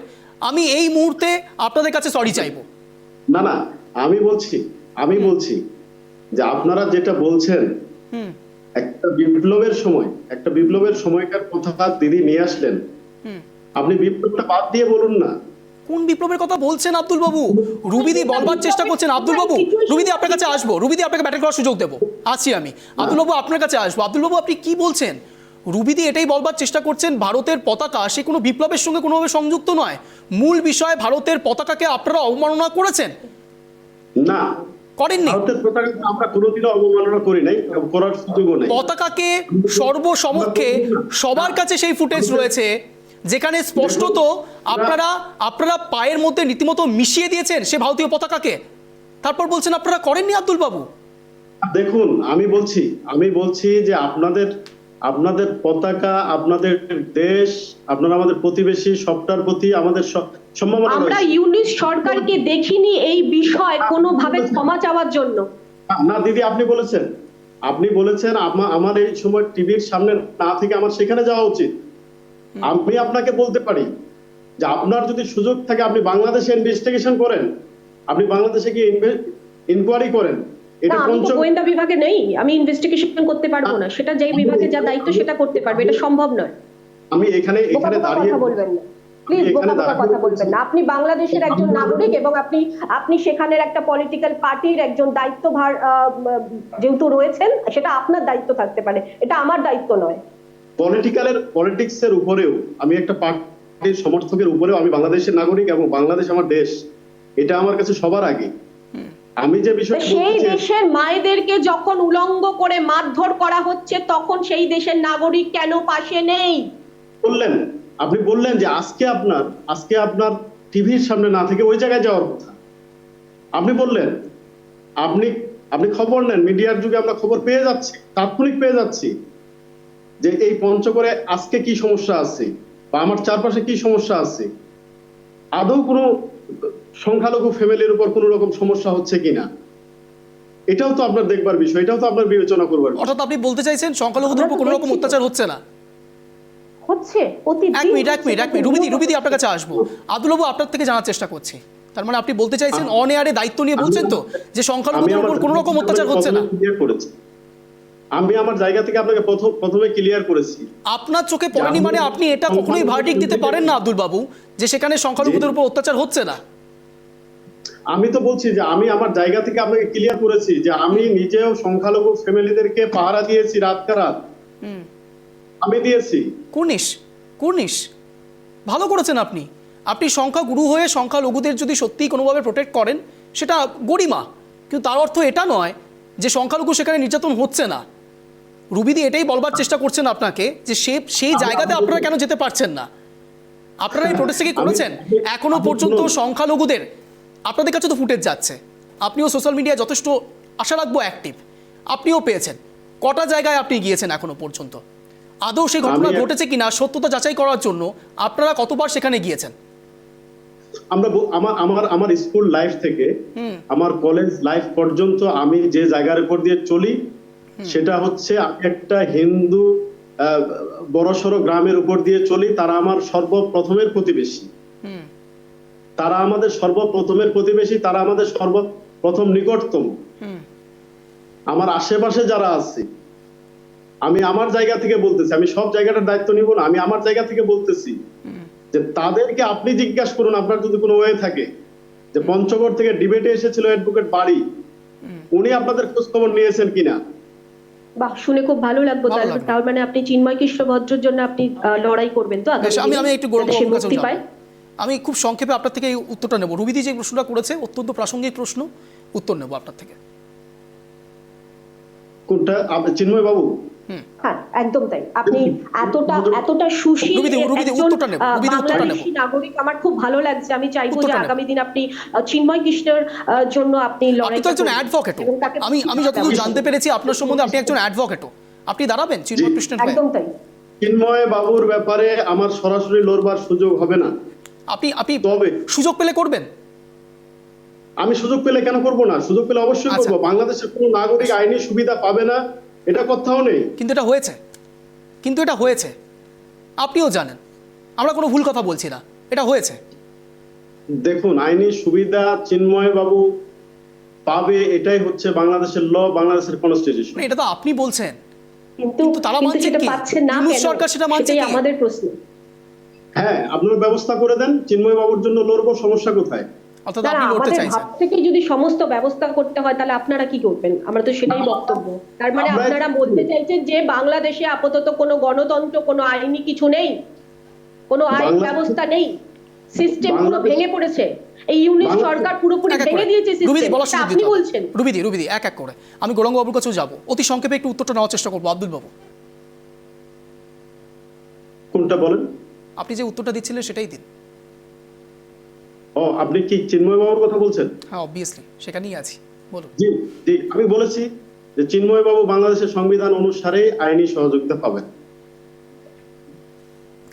আমি এই মুহূর্তে আপনাদের কাছে সরি চাইবো। না না, আমি বলছি যে আপনারা যেটা বলছেন একটা বিপ্লবের সময়কার কথা দিদি নিয়ে আসলেন, আপনি বিপ্লবটা বাদ দিয়ে বলুন না। কোন বিপ্লবের কথা বলছেন আব্দুল বাবু? রুবিদি বলবার চেষ্টা করছেন। আব্দুল বাবু, রুবিদি আপনার কাছে আসবো, রুবিদি আপনাকে ব্যাটেল করার সুযোগ দেবো, আছি আমি। আব্দুল বাবু আপনার কাছে আসবো। আব্দুল বাবু, আপনি কি বলছেন? রুবিদি এটাই বলবার চেষ্টা করছেন ভারতের পতাকা সে কোনো বিপ্লবের সঙ্গে কোনোভাবে সংযুক্ত নয়। মূল বিষয় ভারতের পতাকাকে আপনারা অবমাননা করেছেন। না, করেননি। ভারতের পতাকা আমরা কোনোদিনও অবমাননা করি নাই, করার সুযোগও নেই। পতাকাকে সর্বসমক্ষে সবার কাছে সেই ফুটেজ রয়েছে যেখানে স্পষ্টত আপনারা পায়ের মধ্যে রীতিমতো মিশিয়ে দিয়েছেন সে ভারতীয় পতাকাকে, তারপর বলছেন আপনারা করেননি। আব্দুল বাবু দেখুন, আমি বলছি যে আপনাদের পতাকা, আপনাদের দেশ, আপনারা আমাদের প্রতিবেশী, সবটার প্রতি আমাদের সম্ভাবনা রয়েছে। আমরা ইউনিশ সরকারকে দেখিনি এই বিষয়ে কোনোভাবে ক্ষমা চাওয়ার জন্য। না দিদি, আপনি বলেছেন আমার এই সময় টিভির সামনে না থেকে আমার সেখানে যাওয়া উচিত। আমি আপনাকে বলতে পারি যে আপনার যদি সুযোগ থাকে আপনি বাংলাদেশে ইনভেস্টিগেশন করেন, আপনি বাংলাদেশে গিয়ে ইনকোয়ারি করেন। এটা আমি তো গোয়েন্দা বিভাগে নেই, আমি ইনভেস্টিগেশন করতে পারবো না। সেটা যেই বিভাগে যা দায়িত্ব সেটা করতে পারবে, এটা সম্ভব নয়। আমি এখানে দাঁড়িয়ে কথা বলবেন না প্লিজ, কথা বলবেন না। আপনি বাংলাদেশের একজন নাগরিক এবং আপনি সেখানের একটা পলিটিক্যাল পার্টির একজন দায়িত্বভার যেহেতু রয়েছেন, সেটা আপনার দায়িত্ব থাকতে পারে, এটা আমার দায়িত্ব নয়। পলিটিক্সের উপরেও আমি একটা পার্টির সমর্থকের উপরেও আমি বাংলাদেশের নাগরিক এবং বাংলাদেশ আমার দেশ, এটা আমার কাছে সবার আগে। আমি যে বিষয় সেই দেশের মায়েদেরকে যখন উলঙ্গ করে মারধর করা হচ্ছে তখন সেই দেশের নাগরিক কেন পাশে নেই? আপনি বললেন যে আজকে আপনার টিভির সামনে না থেকে ওই জায়গায় যাওয়ার কথা। আপনি বললেন, আপনি আপনি খবর নেন, মিডিয়ার যুগে আমরা খবর পেয়ে যাচ্ছি, তাৎক্ষণিক পেয়ে যাচ্ছি যে এই পঞ্চগড়ে আজকে কি সমস্যা আছে বা আমার চারপাশে কি সমস্যা আছে, আদৌ কোনো সংখ্যালঘু ফ্যামিলির উপর কোনো রকম সমস্যা হচ্ছে কিনা, এটাও তো আপনার দেখবার বিষয়, এটাও তো আপনার বিবেচনা করবার বিষয়। অর্থাৎ আপনি বলতে চাইছেন সংখ্যালঘুদের উপর কোনো রকম অত্যাচার হচ্ছে না? হচ্ছে প্রতিদিন। এক মিনিট রুবিদি আপনার কাছে আসবো। আব্দুল বাবু আপনার থেকে জানার চেষ্টা করছি, তার মানে আপনি বলতে চাইছেন অন এয়ারে দায়িত্ব নিয়ে বলছেন তো যে সংখ্যালঘুদের উপর কোনো রকম অত্যাচার হচ্ছে না? আমি আমার জায়গা থেকে আপনাকে প্রথমে ক্লিয়ার করেছি। আপনার চোখে পড়েনি মানে আপনি এটা কখনোই ভার্ডিক্ট দিতে পারেন না আব্দুল বাবু যে সেখানে সংখ্যালঘুদের উপর অত্যাচার হচ্ছে না। আমি তো বলছি যে আমি আমার জায়গা থেকে আপনাকে ক্লিয়ার করেছি যে আমি নিজেও সংখ্যালঘু ফ্যামিলিদেরকে পাহারা দিয়েছি রাত রাত, আমি দিয়েছি। কুর্নিশ ভালো করেছেন আপনি। আপনি সংখ্যাগুরু হয়ে সংখ্যালঘুদের যদি সত্যিই কোনোভাবে প্রোটেক্ট করেন সেটা গরিমা, কিন্তু তার অর্থ এটা নয় যে সংখ্যালঘু সেখানে নির্যাতন হচ্ছে না। রুবিদি এটাই বলবার চেষ্টা করছেন আপনাকে যে সেই জায়গাতে আপনারা কেন যেতে পারছেন না। আপনারা এই প্রোটেস্টে কি করেছেন? এখনো পর্যন্ত সংখ্যালঘুদের আপনাদের কাছে তো ফুটেজ যাচ্ছে, আপনিও সোশ্যাল মিডিয়ায় যথেষ্ট আশা রাখবো অ্যাক্টিভ, আপনিও পেয়েছেন। কটা জায়গায় আপনি গিয়েছেন এখনো পর্যন্ত? আদৌ সেই ঘটনা ঘটেছে কিনা সত্যতা যাচাই করার জন্য আপনারা কতবার সেখানে গিয়েছেন? আমরা আমার স্কুল লাইফ থেকে আমার কলেজ লাইফ পর্যন্ত আমি যে জায়গার উপর দিয়ে চলি সেটা হচ্ছে একটা হিন্দু বড়সড় গ্রামের উপর দিয়ে চলি, তারা আমার সর্বপ্রথমের প্রতিবেশী, তারা আমাদের সর্বপ্রথমের প্রতিবেশী, তারা আমাদের সর্বপ্রথম নিকটতম। আমার আশেপাশে যারা আছে, আমি আমার জায়গা থেকে বলতেছি, আমি সব জায়গাটার দায়িত্ব নিব না, আমি আমার জায়গা থেকে বলতেছি যে তাদেরকে আপনি জিজ্ঞাসা করুন, আপনার যদি কোনো ওয়ে থাকে যে পঞ্চগড় থেকে ডিবেটে এসেছিল অ্যাডভোকেট বাড়ি, উনি আপনাদের খোঁজ খবর নিয়েছেন কিনা? বাহ, শুনে খুব ভালো লাগলো। তার মানে আপনি চিন্ময় কৃষ্ণ ভদ্রের জন্য আপনি লড়াই করবেন তো? আমি একটু আমি খুব সংক্ষেপে আপনার থেকে এই উত্তরটা নেব। রুবিদি যে প্রশ্নটা করেছে অত্যন্ত প্রাসঙ্গিক প্রশ্ন, উত্তর নেব আপনার থেকে। কোনটা চিন্ময় বাবু? হ্যাঁ, একদম তাই। আপনি এতটা সুশীল বাংলাদেশী নাগরিক, আমার খুব ভালো লাগছে। আমি চাইবো যে আগামী দিন আপনি চিন্ময় কৃষ্ণের জন্য আপনি লড়াই করবেন। আপনি তো একজন অ্যাডভোকেট, আমি যতদূর জানতে পেরেছি আপনার সম্বন্ধে আপনি একজন অ্যাডভোকেটও, আপনি দাঁড়াবেন চিন্ময় কৃষ্ণের হয়ে? একদম তাই। চিন্ময় বাবুর ব্যাপারে আমার সরাসরি লড়বার সুযোগ হবে না। আপনি তবে সুযোগ পেলে করবেন? আমি সুযোগ পেলে কেন করব না? সুযোগ পেলে অবশ্যই করব। বাংলাদেশের কোনো নাগরিক আইনি সুবিধা পাবে না এটা কোথাও নেই, কিন্তু এটা হয়েছে, আপনিও জানেন, আমরা কোনো ভুল কথা বলছি না, এটা হয়েছে। দেখুন, আইনি সুবিধা চিন্ময় বাবু পাবে, এটাই হচ্ছে বাংলাদেশের ল, বাংলাদেশের কনস্টিটিউশন। এটা তো আপনি বলছেন, কিন্তু তারা মানছে কি? সরকার সেটা মানছে কি? আমাদের প্রশ্ন। হ্যাঁ, আপনারা ব্যবস্থা করে দেন, চিন্ময় বাবুর জন্য লড়বো, সমস্যা কোথায়? থেকে যদি সমস্ত ব্যবস্থা করতে হয় তাহলে আপনারা কি করবেন? আমরা তো সেটাই বক্তব্য। তার মানে আপনারা বলতে চাইছেন যে বাংলাদেশে আপাতত কোনো গণতন্ত্র, কোনো আইনি কিছু নেই, কোনো আইন ব্যবস্থা নেই, সিস্টেম পুরো ভেঙে পড়েছে, এই ইউনিট সরকার পুরোপুরি ভেঙে দিয়েছে সিস্টেম। আপনি বলছেন রুবিদি এক এক করে আমি গৌরাঙ্গ বাবুর কাছেও যাব, অতি সংক্ষেপে একটু উত্তরটা নেওয়ার চেষ্টা করবো। আব্দুল বাবু, কোনটা বলেন? আপনি যে উত্তরটা দিচ্ছিলেন সেটাই দিন। আপনি কি চিন্ময় বাবুর কথা বলছেন? হ্যাঁ, অবভিয়াসলি সেখানেই আছি, বলুন। জি, আমি বলেছি যে চিন্ময় বাবু বাংলাদেশের সংবিধান অনুসারে আইনি সহযোগিতা পাবেন।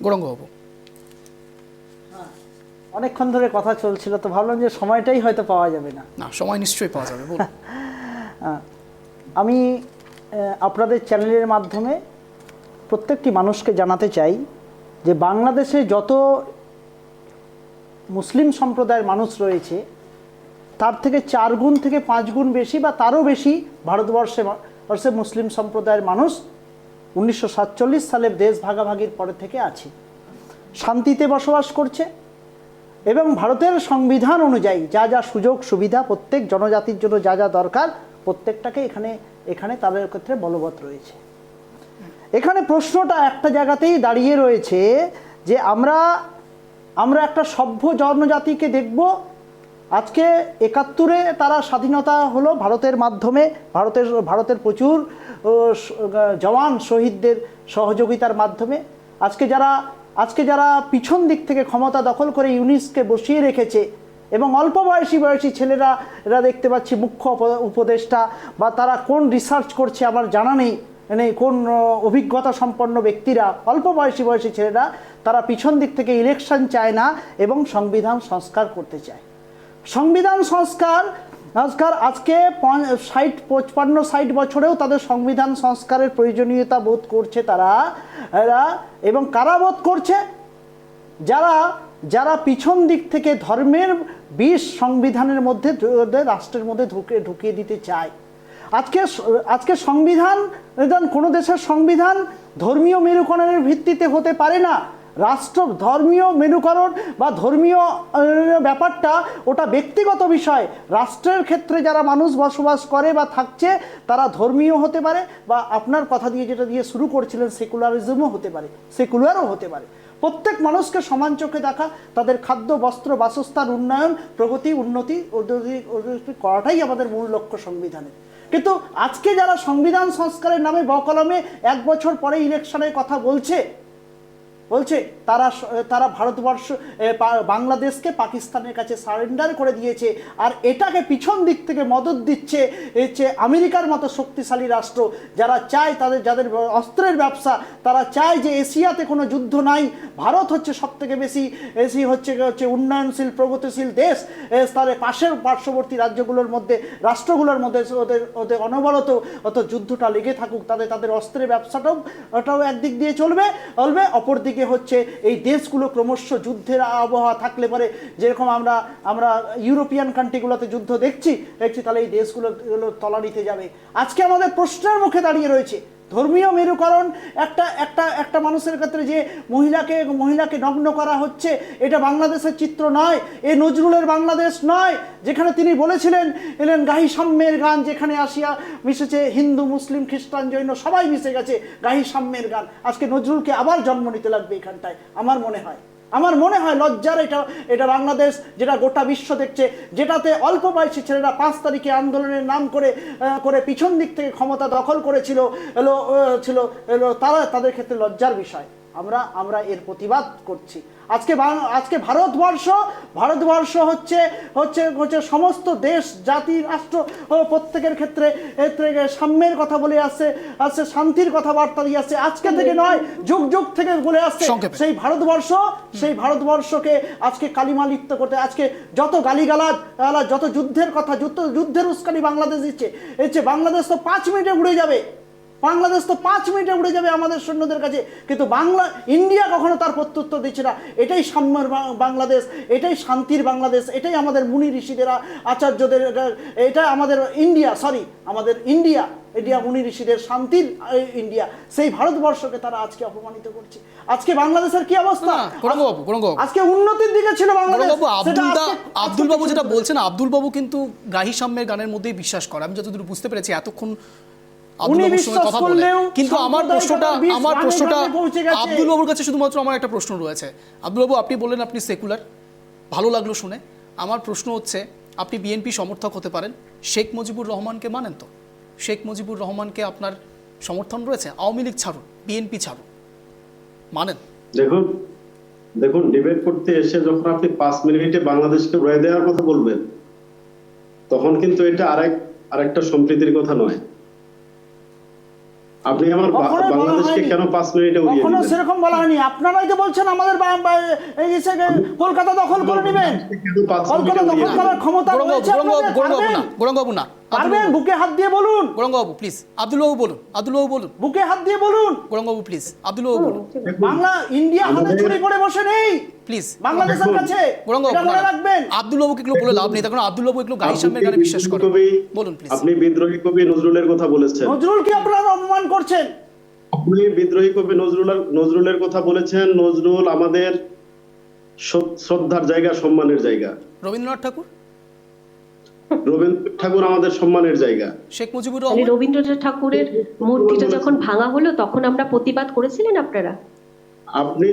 গৌরাঙ্গ বাবু, অনেকক্ষণ ধরে কথা চলছিল তো ভাবলাম যে সময়টাই হয়তো পাওয়া যাবে না। সময় নিশ্চয়ই পাওয়া যাবে, বলুন। আমি আপনাদের চ্যানেলের মাধ্যমে প্রত্যেকটি মানুষকে জানাতে চাই যে বাংলাদেশে যত মুসলিম সম্প্রদায়ের মানুষ রয়েছে তার থেকে 4 গুণ থেকে 5 গুণ বেশি বা তারও বেশি ভারতবর্ষে মুসলিম সম্প্রদায়ের মানুষ 1947 সালে দেশ ভাগাভাগির পরে থেকে আছে, শান্তিতে বসবাস করছে এবং ভারতের সংবিধান অনুযায়ী যা যা সুযোগ সুবিধা প্রত্যেক জনজাতির জন্য যা যা দরকার প্রত্যেকটাকে এখানে তাদের ক্ষেত্রে বলবৎ রয়েছে। এখানে প্রশ্নটা একটা জায়গাতেই দাঁড়িয়ে রয়েছে যে আমরা একটা সভ্য জনজাতিকে দেখব। আজকে 71-এ তারা স্বাধীনতা হলো ভারতের মাধ্যমে, ভারতের প্রচুর জওয়ান শহীদদের সহযোগিতার মাধ্যমে। আজকে যারা পিছন দিক থেকে ক্ষমতা দখল করে ইউনিসকে বসিয়ে রেখেছে এবং অল্প বয়সী ছেলেরা এরা দেখতে পাচ্ছি মুখ্য উপদেষ্টা বা তারা কোন রিসার্চ করছে আমার জানা নেই, মানে কোন অভিজ্ঞতা সম্পন্ন ব্যক্তিরা, অল্প বয়সী ছেলেরা, তারা পিছন দিক থেকে ইলেকশন চায় না এবং সংবিধান সংস্কার করতে চায়। সংবিধান সংস্কার আজকে 55-60 বছরেও তাদের সংবিধান সংস্কারের প্রয়োজনীয়তা বোধ করছে এরা, এবং কারা বোধ করছে? যারা পিছন দিক থেকে ধর্মের বিষ সংবিধানের মধ্যে রাষ্ট্রের মধ্যে ঢুকিয়ে দিতে চায়। আজকে সংবিধান, কোনো দেশের সংবিধান ধর্মীয় মেরুকরণের ভিত্তিতে হতে পারে না। রাষ্ট্র ধর্মীয় মেরুকরণ বা ধর্মীয় ব্যাপারটা ওটা ব্যক্তিগত বিষয়। রাষ্ট্রের ক্ষেত্রে যারা মানুষ বসবাস করে বা থাকছে তারা ধর্মীয় হতে পারে, বা আপনার কথা দিয়ে যেটা দিয়ে শুরু করছিলেন সেকুলারিজমও হতে পারে, সেকুলারও হতে পারে। প্রত্যেক মানুষকে সমান চোখে দেখা, তাদের খাদ্য, বস্ত্র, বাসস্থান, উন্নয়ন, প্রগতি, উন্নতি করাটাই আমাদের মূল লক্ষ্য সংবিধানের। কিন্তু আজকে যারা সংবিধান সংস্কারের নামে বকলমে 1 বছর পরে ইলেকশনের কথা বলছে তারা বাংলাদেশকে পাকিস্তানের কাছে সারেন্ডার করে দিয়েছে, আর এটাকে পিছন দিক থেকে মদত দিচ্ছে আমেরিকার মতো শক্তিশালী রাষ্ট্র, যারা চায় যাদের অস্ত্রের ব্যবসা, তারা চায় যে এশিয়াতে কোনো যুদ্ধ নাই, ভারত হচ্ছে সব থেকে বেশি হচ্ছে উন্নয়নশীল প্রগতিশীল দেশ, তাদের পার্শ্ববর্তী রাষ্ট্রগুলোর মধ্যে ওদের অনবরত যুদ্ধটা লেগে থাকুক, তাদের অস্ত্রের ব্যবসাটাও একদিক দিয়ে চলবে, অপরদিকে হচ্ছে এই দেশগুলো ক্রমশ যুদ্ধের আবহাওয়া থাকলে পরে, যেরকম আমরা ইউরোপিয়ান কান্ট্রিগুলোতে যুদ্ধ দেখছি, তাহলে এই দেশগুলো তলানিতে যাবে। আজকে আমাদের প্রশ্নের মুখে দাঁড়িয়ে রয়েছে ধর্মীয় মেরুকরণ। একটা মানুষের ক্ষেত্রে যে মহিলাকে নগ্ন করা হচ্ছে, এটা বাংলাদেশের চিত্র নয়, এ নজরুলের বাংলাদেশ নয়, যেখানে তিনি বলেছিলেন গাহি সাম্যের গান, যেখানে আসিয়া মিশেছে হিন্দু, মুসলিম, খ্রিস্টান, জৈন সবাই মিশে গেছে, গাহি সাম্যের গান। আজকে নজরুলকে আবার জন্ম নিতে লাগবে এখানটায়। আমার মনে হয় লজ্জার এটা বাংলাদেশ, যেটা গোটা বিশ্ব দেখছে, যেটাতে অল্প বয়সী ছেলেরা 5 তারিখে আন্দোলনের নাম করে পিছন দিক থেকে ক্ষমতা দখল করেছিল, তাদের ক্ষেত্রে লজ্জার বিষয়। আমরা এর প্রতিবাদ করছি। আজকে ভারতবর্ষ হচ্ছে সমস্ত দেশ, জাতি, রাষ্ট্র প্রত্যেকের ক্ষেত্রে সাম্যের কথা বলে আসছে, শান্তির কথাবার্তা দিয়ে আসছে, আজকে থেকে নয়, যুগ থেকে বলে আসছে। সেই ভারতবর্ষকে আজকে কালিমা লিপ্ত করতে, আজকে যত গালিগালাজ, যত যুদ্ধের কথা, যুদ্ধের উস্কানি বাংলাদেশ দিচ্ছে, বাংলাদেশ তো 5 মিনিটে উড়ে যাবে, আমাদের সৈন্যদের কাছে। কিন্তু ইন্ডিয়া কখনো তার প্রত্যুত্তর দিচ্ছে না। এটাই সাম্যের বাংলাদেশ, এটাই শান্তির বাংলাদেশ, এটাই আমাদের মুনি ঋষিদেরা, আচার্যদের, এটা আমাদের ইন্ডিয়া মুনি ঋষিদের শান্তির ইন্ডিয়া। সেই ভারতবর্ষকে তারা আজকে অপমানিত করছে। আজকে বাংলাদেশের কি অবস্থা? আজকে উন্নতির দিকে ছিল বাংলাদেশ। আব্দুল বাবু যেটা বলছেন, আব্দুল বাবু কিন্তু গাহি সাম্যের গানের মধ্যেই বিশ্বাস করে, আমি যতদূর বুঝতে পেরেছি এতক্ষণ কিন্তু আমার প্রশ্নটা আব্দুল বাবুর কাছে শুধুমাত্র আমার একটা প্রশ্ন রয়েছে। আব্দুল বাবু, আপনি বললেন আপনি সেকুলার, ভালো লাগলো শুনে। আমার প্রশ্ন হচ্ছে, আপনি বিএনপি সমর্থক হতে পারেন, শেখ মুজিবুর রহমানকে মানেন তো? শেখ মুজিবুর রহমানকে আপনার সমর্থন রয়েছে? আওয়ামী লীগ ছাড়ুন, বিএনপি ছাড়ুন, মানেন? দেখুন ডিবেট করতে এসে যখন আপনি 5 মিনিটে বাংলাদেশকে উড়াই দেওয়ার কথা বলবেন, তখন কিন্তু এটা আরেকটা সম্প্রীতির কথা নয়। আপনি আমার বাংলাদেশকে কেন 5 মিনিটে উড়িয়ে দিবেন? কখনো সেরকম বলা হয়নি। আপনারাই তো বলছেন আমাদের কলকাতা দখল করে নেবেন, কলকাতা দখল করার ক্ষমতা রয়েছে আপনাদের। পারবেন? বুকে হাত দিয়ে বলুন গৌরঙ্গবাবু প্লিজ। আব্দুল বাবু বলুন বুকে হাত দিয়ে বলুন গৌরঙ্গবাবু প্লিজ। আব্দুল বাবু বলুন। ইন্ডিয়া হাতে ছুরি করে বসে নেই প্লিজ বাংলাদেশের কাছে, এটা মনে রাখবেন। আব্দুল বাবুকে এগুলো বলে লাভ নেই, কারণ আব্দুল বাবু এগুলো গাহি সাম্যের গানে বিশ্বাস করেন। বলুন প্লিজ। আপনি বিদ্রোহী কবি নজরুলের কথা বলেছেন। নজরুল কি আপনারা অপমান করছেন? আপনি বিদ্রোহী কবি নজরুলের কথা বলেছেন। নজরুল আমাদের শ্রদ্ধার জায়গা, সম্মানের জায়গা। রবীন্দ্রনাথ ঠাকুর আমাদের সম্মানের জায়গা। শেখ মুজিবুর রহমান, রবীন্দ্রনাথ ঠাকুরের মূর্তিটা যখন ভাঙা হলো তখন আমরা প্রতিবাদ করেছিলেন আপনারা? আপনি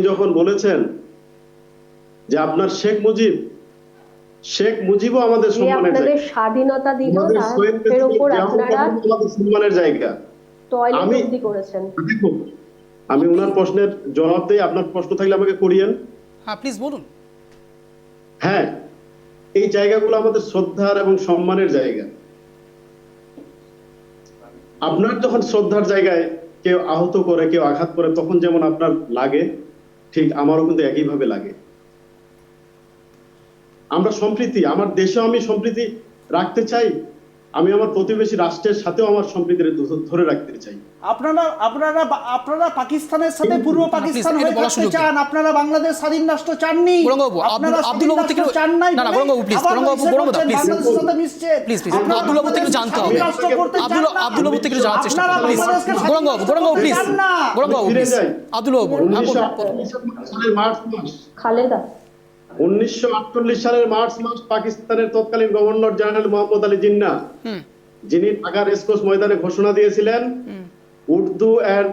যখন বলেছেন যে আপনার শেখ মুজিবও আমাদের সম্মানের জায়গা, স্বাধীনতা দিল না, এর উপর আপনারা সম্মানের জায়গা টয়লেট করেছেন। আমি ওনার প্রশ্নের জবাব দেই, আপনার প্রশ্ন থাকলে আমাকে করিয়েন। হ্যাঁ প্লিজ বলুন। হ্যাঁ, এই জায়গাগুলো আমাদের শ্রদ্ধার এবং সম্মানের জায়গা। আপনার যখন শ্রদ্ধার জায়গায় কেউ আহত করে, কেউ আঘাত করে, তখন যেমন আপনার লাগে, ঠিক আমারও কিন্তু একইভাবে লাগে। আমরা সম্প্রীতি, আমার দেশেও আমি সম্প্রীতি রাখতে চাই, আমি আমার প্রতিবেশী রাষ্ট্রের সাথেও আমার সম্প্রীতি ধরে রাখতে চাই। আপনারা পাকিস্তানের সাথে পূর্ব পাকিস্তান হয়ে বলার থাকতে সুযোগ চান, আপনারা বাংলাদেশ স্বাধীন রাষ্ট্র চাননি। বরঙ্গবাবু, আপনারা আব্দুল্লাহ থেকে চান নাই, না, বরঙ্গবাবু প্লিজ, বরঙ্গবাবু প্লিজ, প্লিজ প্লিজ, আব্দুল্লাহ থেকে একটু জানতে হবে, আব্দুল্লাহ থেকে একটু জানার চেষ্টা করুন প্লিজ। বরঙ্গবাবু প্লিজ, বরঙ্গবাবু প্লিজ, আব্দুল্লাহ বলুন। 1948 সালের মার্চ মাস, খালেদা 1948 সালের মার্চ মাস পাকিস্তানের তৎকালীন গভর্নর জেনারেল মোহাম্মদ আলী জিন্নাহ, যিনি ঢাকা রেসকোর্স ময়দানে ঘোষণা দিয়েছিলেন, Urdu and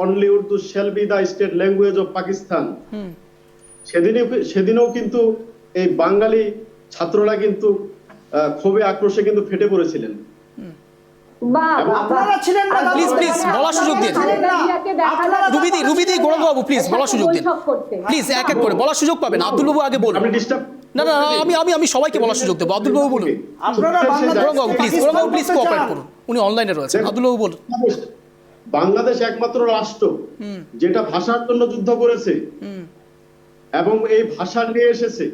only Urdu shall be the state language of Pakistan, সেদিনও কিন্তু এই বাঙালি ছাত্ররা কিন্তু ক্ষোভে আক্রোশে কিন্তু ফেটে পড়েছিলেন। আপনারা ছিলেন না, প্লিজ প্লিজ বলার সুযোগ দিন। রুবিদি, গৌরঙ্গবাবু প্লিজ বলার সুযোগ দিন প্লিজ, এক এক করে বলার সুযোগ পাবেন। আব্দুল্লাহবাবু আগে বলুন। আপনি ডিস্টার্ব না না, আমি সবাইকে বলার সুযোগ দেবো। আব্দুল্লাহবাবু বলুন। গৌরঙ্গবাবু প্লিজ প্লিজ কোঅপারেট করুন, উনি অনলাইনে রয়েছেন। আব্দুল্লাহবাবু বলুন। বাংলাদেশ একমাত্র রাষ্ট্র যেটা ভাষার জন্য যুদ্ধ করেছে এবং এই ভাষা নিয়ে এসেছে,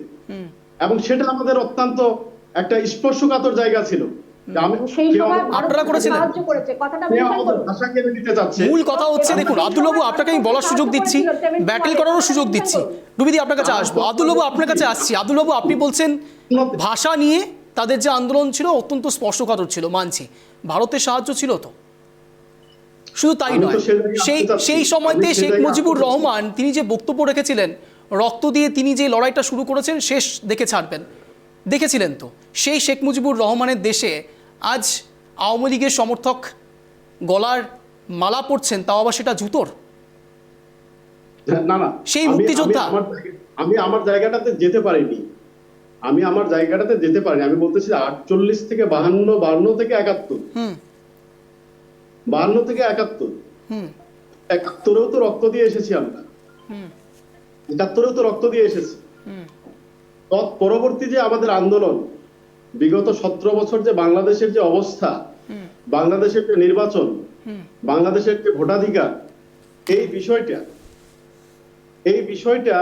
এবং সেটা আমাদের অত্যন্ত একটা স্পর্শকাতর জায়গা ছিল। আপনারা করেছিলেন। মূল কথা হচ্ছে, দেখুন আব্দুল্লাহবাবু, আপনাকে আমি বলার সুযোগ দিচ্ছি, ব্যাটেল করারও সুযোগ দিচ্ছি। রুবিদি আপনার কাছে আসবো। আব্দুল্লাহবাবু আপনার কাছে আসছি। আব্দুল্লাহবাবু, আপনি বলছেন ভাষা নিয়ে তাদের যে আন্দোলন ছিল অত্যন্ত স্পর্শকাতর ছিল, মানছি। ভারতের সাহায্য ছিল তো, শুধু তাই নয়, সেই সময়তে শেখ মুজিবুর রহমান তিনি যে বক্তব্য রেখেছিলেন, রক্ত দিয়ে তিনি যে লড়াইটা শুরু করেছেন শেষ দেখে ছাড়বেন, দেখেছিলেন তো। সেই শেখ মুজিবুর রহমানের দেশে আজ আওয়ামী লীগের সমর্থক গলার মালা পড়ছেন, তাও আবার সেটা জুতোর। না না, সেই মুক্তিযোদ্ধা। আমি আমার জায়গাটাতে যেতে পারিনি, আমি বলতেছি 48 থেকে 52, 52 থেকে 71, 52 থেকে 71, 71-এও তো রক্ত দিয়ে এসেছি আমরা, 71-এও তো রক্ত দিয়ে এসেছি। পরবর্তী যে আমাদের আন্দোলন, বিগত 17 বছর যে বাংলাদেশের যে অবস্থা, বাংলাদেশের যে নির্বাচন, বাংলাদেশের যে ভোটাধিকার, এই বিষয়টা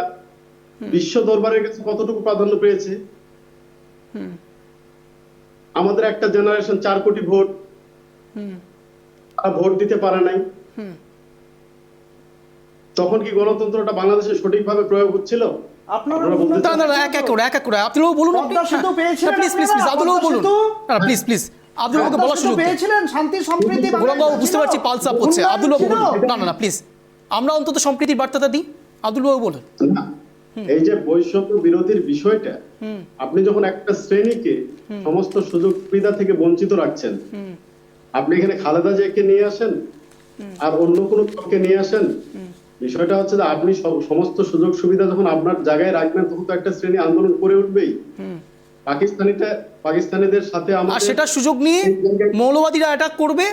বিশ্ব দরবারের কাছে কতটুকু প্রাধান্য পেয়েছে। আমাদের একটা জেনারেশন 4 কোটি ভোট, ভোট দিতে পারে নাই। তখন কি গণতন্ত্রটা বাংলাদেশে সঠিকভাবে প্রয়োগ হচ্ছিল? আমরা অন্তত সম্প্রীতির বার্তাটা দিই। আব্দুল্লাহবাবু বলুন। এই যে বৈষম্য বিরোধীর বিষয়টা, আপনি যখন একটা শ্রেণীকে সমস্ত সুযোগ সুবিধা থেকে বঞ্চিত রাখছেন, আপনি এখানে খালেদা জিয়াকে নিয়ে আসেন আর অন্য কোনো দলকে নিয়ে আসেন, বিষয়টা হচ্ছে যে আপনি সমস্ত সুযোগ সুবিধা যখন আপনার জায়গায় রাখবেন, তখন তো একটা শ্রেণী আন্দোলন করে উঠবেই। পাকিস্তানিদের সাথে আর সেটা সুযোগ নিয়ে মৌলবাদীরা অ্যাটাক করবে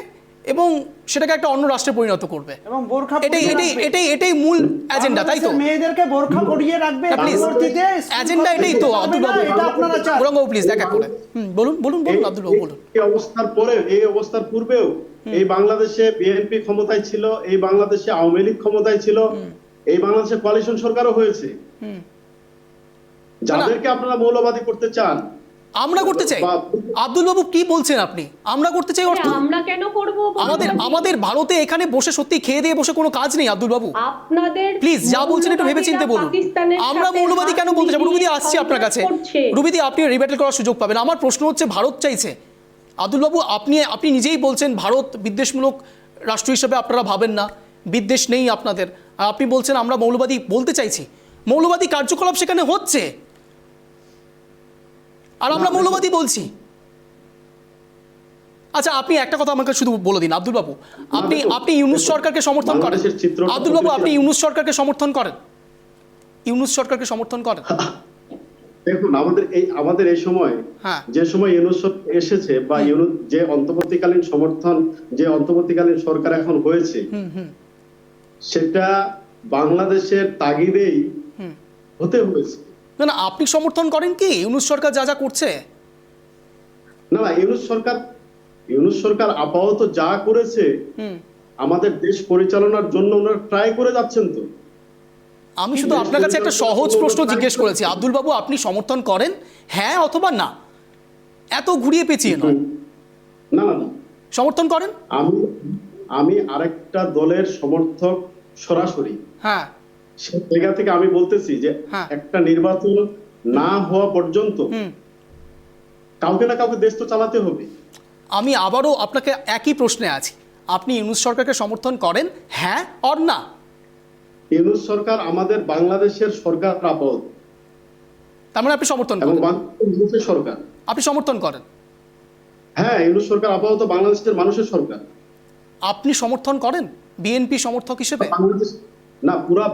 এবং সেটাকে একটা অন্য রাষ্ট্রে পরিণত করবে, এবং বোরখা এটাই মূল এজেন্ডা, তাই তো? মেয়েদেরকে বোরখা পরিয়ে রাখবে, পরবর্তীতে এজেন্ডা এটাই তো। আব্দুল্লাহবাবু, এটা আপনারা চান। বরঙ্গবাবু প্লিজ দেখা করে বলুন। আব্দুল্লাহবাবু বলুন। এই অবস্থার পূর্বেও এই বাংলাদেশে বিএনপি ক্ষমতায় ছিল, এই বাংলাদেশে আওয়ামী লীগ ক্ষমতায় ছিল, এই বাংলাদেশে কোয়ালিশন সরকারও হয়েছে। যাদেরকে আপনারা মৌলবাদী করতে চান, আমরা করতে চাই। আব্দুল্লাহবাবু কি বলছেন আপনি? আমরা করতে চাই অর্থ? আমরা কেন করব? আমাদের ভারতে এখানে বসে সত্যি খেয়ে দিয়ে বসে কোনো কাজ নেই আব্দুল্লাহবাবু। আপনাদের প্লিজ যা বলছেন একটু ভেবেচিন্তে বলুন। আমরা মৌলবাদী কেন বলতে চাই? রুবিদি আসছি আপনার কাছে। রুবিদি, আপনি রিব্যাটল করার সুযোগ পাবেন। আমার প্রশ্ন হচ্ছে, ভারত চাইছে। আব্দুল্লাহবাবু, আপনি নিজেই বলছেন ভারত বিদ্বেষমূলক রাষ্ট্র হিসেবে আপনারা ভাবেন না, বিদ্বেষ নেই আপনাদের, আর আপনি বলছেন আমরা মৌলবাদী বলতে চাইছি। মৌলবাদী কার্যকলাপ সেখানে হচ্ছে আর আমরা মৌলবাদী বলছি। আচ্ছা, আপনি একটা কথা আমাকে শুধু বলে দিন আব্দুল্লাহবাবু, আপনি ইউনূস সরকারকে সমর্থন করেন? আব্দুল্লাহবাবু, আপনি ইউনূস সরকারকে সমর্থন করেন? দেখুন, আমাদের এই সময়, যে সময় ইউনূস এসেছে বা ইউনূস যে অন্তর্বর্তীকালীন সরকার এখন হয়েছে, সেটা বাংলাদেশের তাগিদেই হতে হয়েছে। না না, আপনি সমর্থন করেন কি ইউনূস সরকার যা যা করছে? না না, ইউনূস সরকার আপাতত যা করেছে আমাদের দেশ পরিচালনার জন্য ওনারা ট্রাই করে যাচ্ছেন। তো আমি শুধু আপনার কাছে একটা সহজ প্রশ্ন জিজ্ঞেস করেছি, আব্দুল বাবু আপনি সমর্থন করেন হ্যাঁ অথবা না, এত ঘুরিয়ে পেঁচিয়ে নয়। না না না, সমর্থন করেন? আমি আরেকটা দলের সমর্থক সরাসরি। হ্যাঁ, সে জায়গা থেকে আমি বলতেছি যে হ্যাঁ। একটা নির্বাচন না হওয়া পর্যন্ত কাউকে না কাউকে দেশ তো চালাতে হবে। আমি আবারও আপনাকে একই প্রশ্নে আছি, আপনি ইউনূস সরকারকে সমর্থন করেন হ্যাঁ অর না? ইউনূস সরকার আমাদের বাংলাদেশের সরকার আপাতত, তার মানে আপনি সমর্থন এবং করেন? বাংলাদেশের সরকার। আপনি সমর্থন করেন? হ্যাঁ, ইউনূস সরকার আপাতত বাংলাদেশের মানুষের সরকার। আপনি সমর্থন করেন বিএনপি সমর্থক হিসেবে? বাংলাদেশ না, পুরা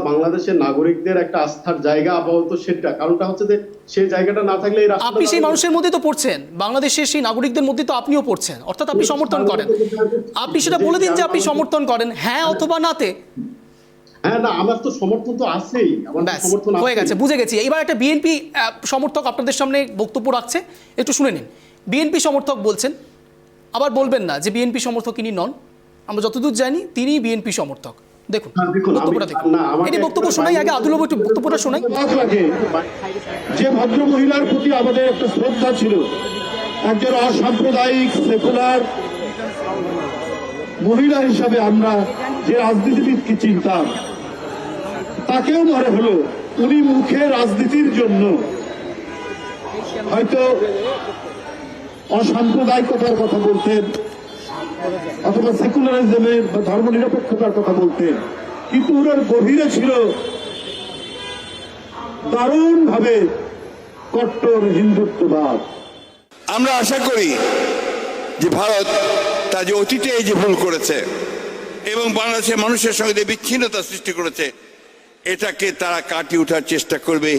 বাংলাদেশের নাগরিকদের একটা আস্থার জায়গা আপাতত সেটা। কারণটা হচ্ছে যে সেই জায়গাটা না থাকলে এই রাষ্ট্রটা আপনি সেই মানুষের মধ্যে তো পড়ছেন, বাংলাদেশের সেই নাগরিকদের মধ্যে তো আপনিও পড়ছেন, অর্থাৎ আপনি সমর্থন করেন। আপনি সেটা বলে দিন যে আপনি সমর্থন করেন হ্যাঁ অথবা নাতে। হ্যাঁ, না আমার তো সমর্থন তো আছেই, আমার তো ব্যাস সমর্থন হয়ে গেছে, আছেই। বুঝে গেছি। এবার একটা বিএনপি সমর্থক আপনাদের সামনে বক্তব্য রাখছে, একটু শুনে নিন। বিএনপি সমর্থক বলছেন, আবার বলবেন না যে বিএনপি সমর্থক ইনি নন, আমরা যতদূর জানি তিনি বিএনপি সমর্থক। দেখুন হ্যাঁ, দেখুন, বক্তব্যটা দেখুন। এটি বক্তব্য শোনাই, আগে আব্দুল বাবু একটু বক্তব্যটা শোনাই। অবাক লাগে যে ভদ্র মহিলার প্রতি আমাদের একটা শ্রদ্ধা ছিল, একজন অসাম্প্রদায়িক সেকুলার মহিলা হিসাবে আমরা যে রাজনীতিবিদকে চিনতাম, তাকেও মনে হলো উনি মুখে রাজনীতির জন্য হয়তো অসাম্প্রদায়িকতার কথা বলতেন অথবা সেকুলারিজমের বা ধর্মনিরপেক্ষতার কথা বলতেন, কিন্তু ওনার গভীরে ছিল দারুণভাবে কট্টর হিন্দুত্ববাদ। আমরা আশা করি যে ভারত তার যে অতীতে এই যে ভুল করেছে এবং বাংলাদেশের মানুষের সঙ্গে যে বিচ্ছিন্নতা সৃষ্টি করেছে, এটাকে তারা কাটিয়ে ওঠার চেষ্টা করবে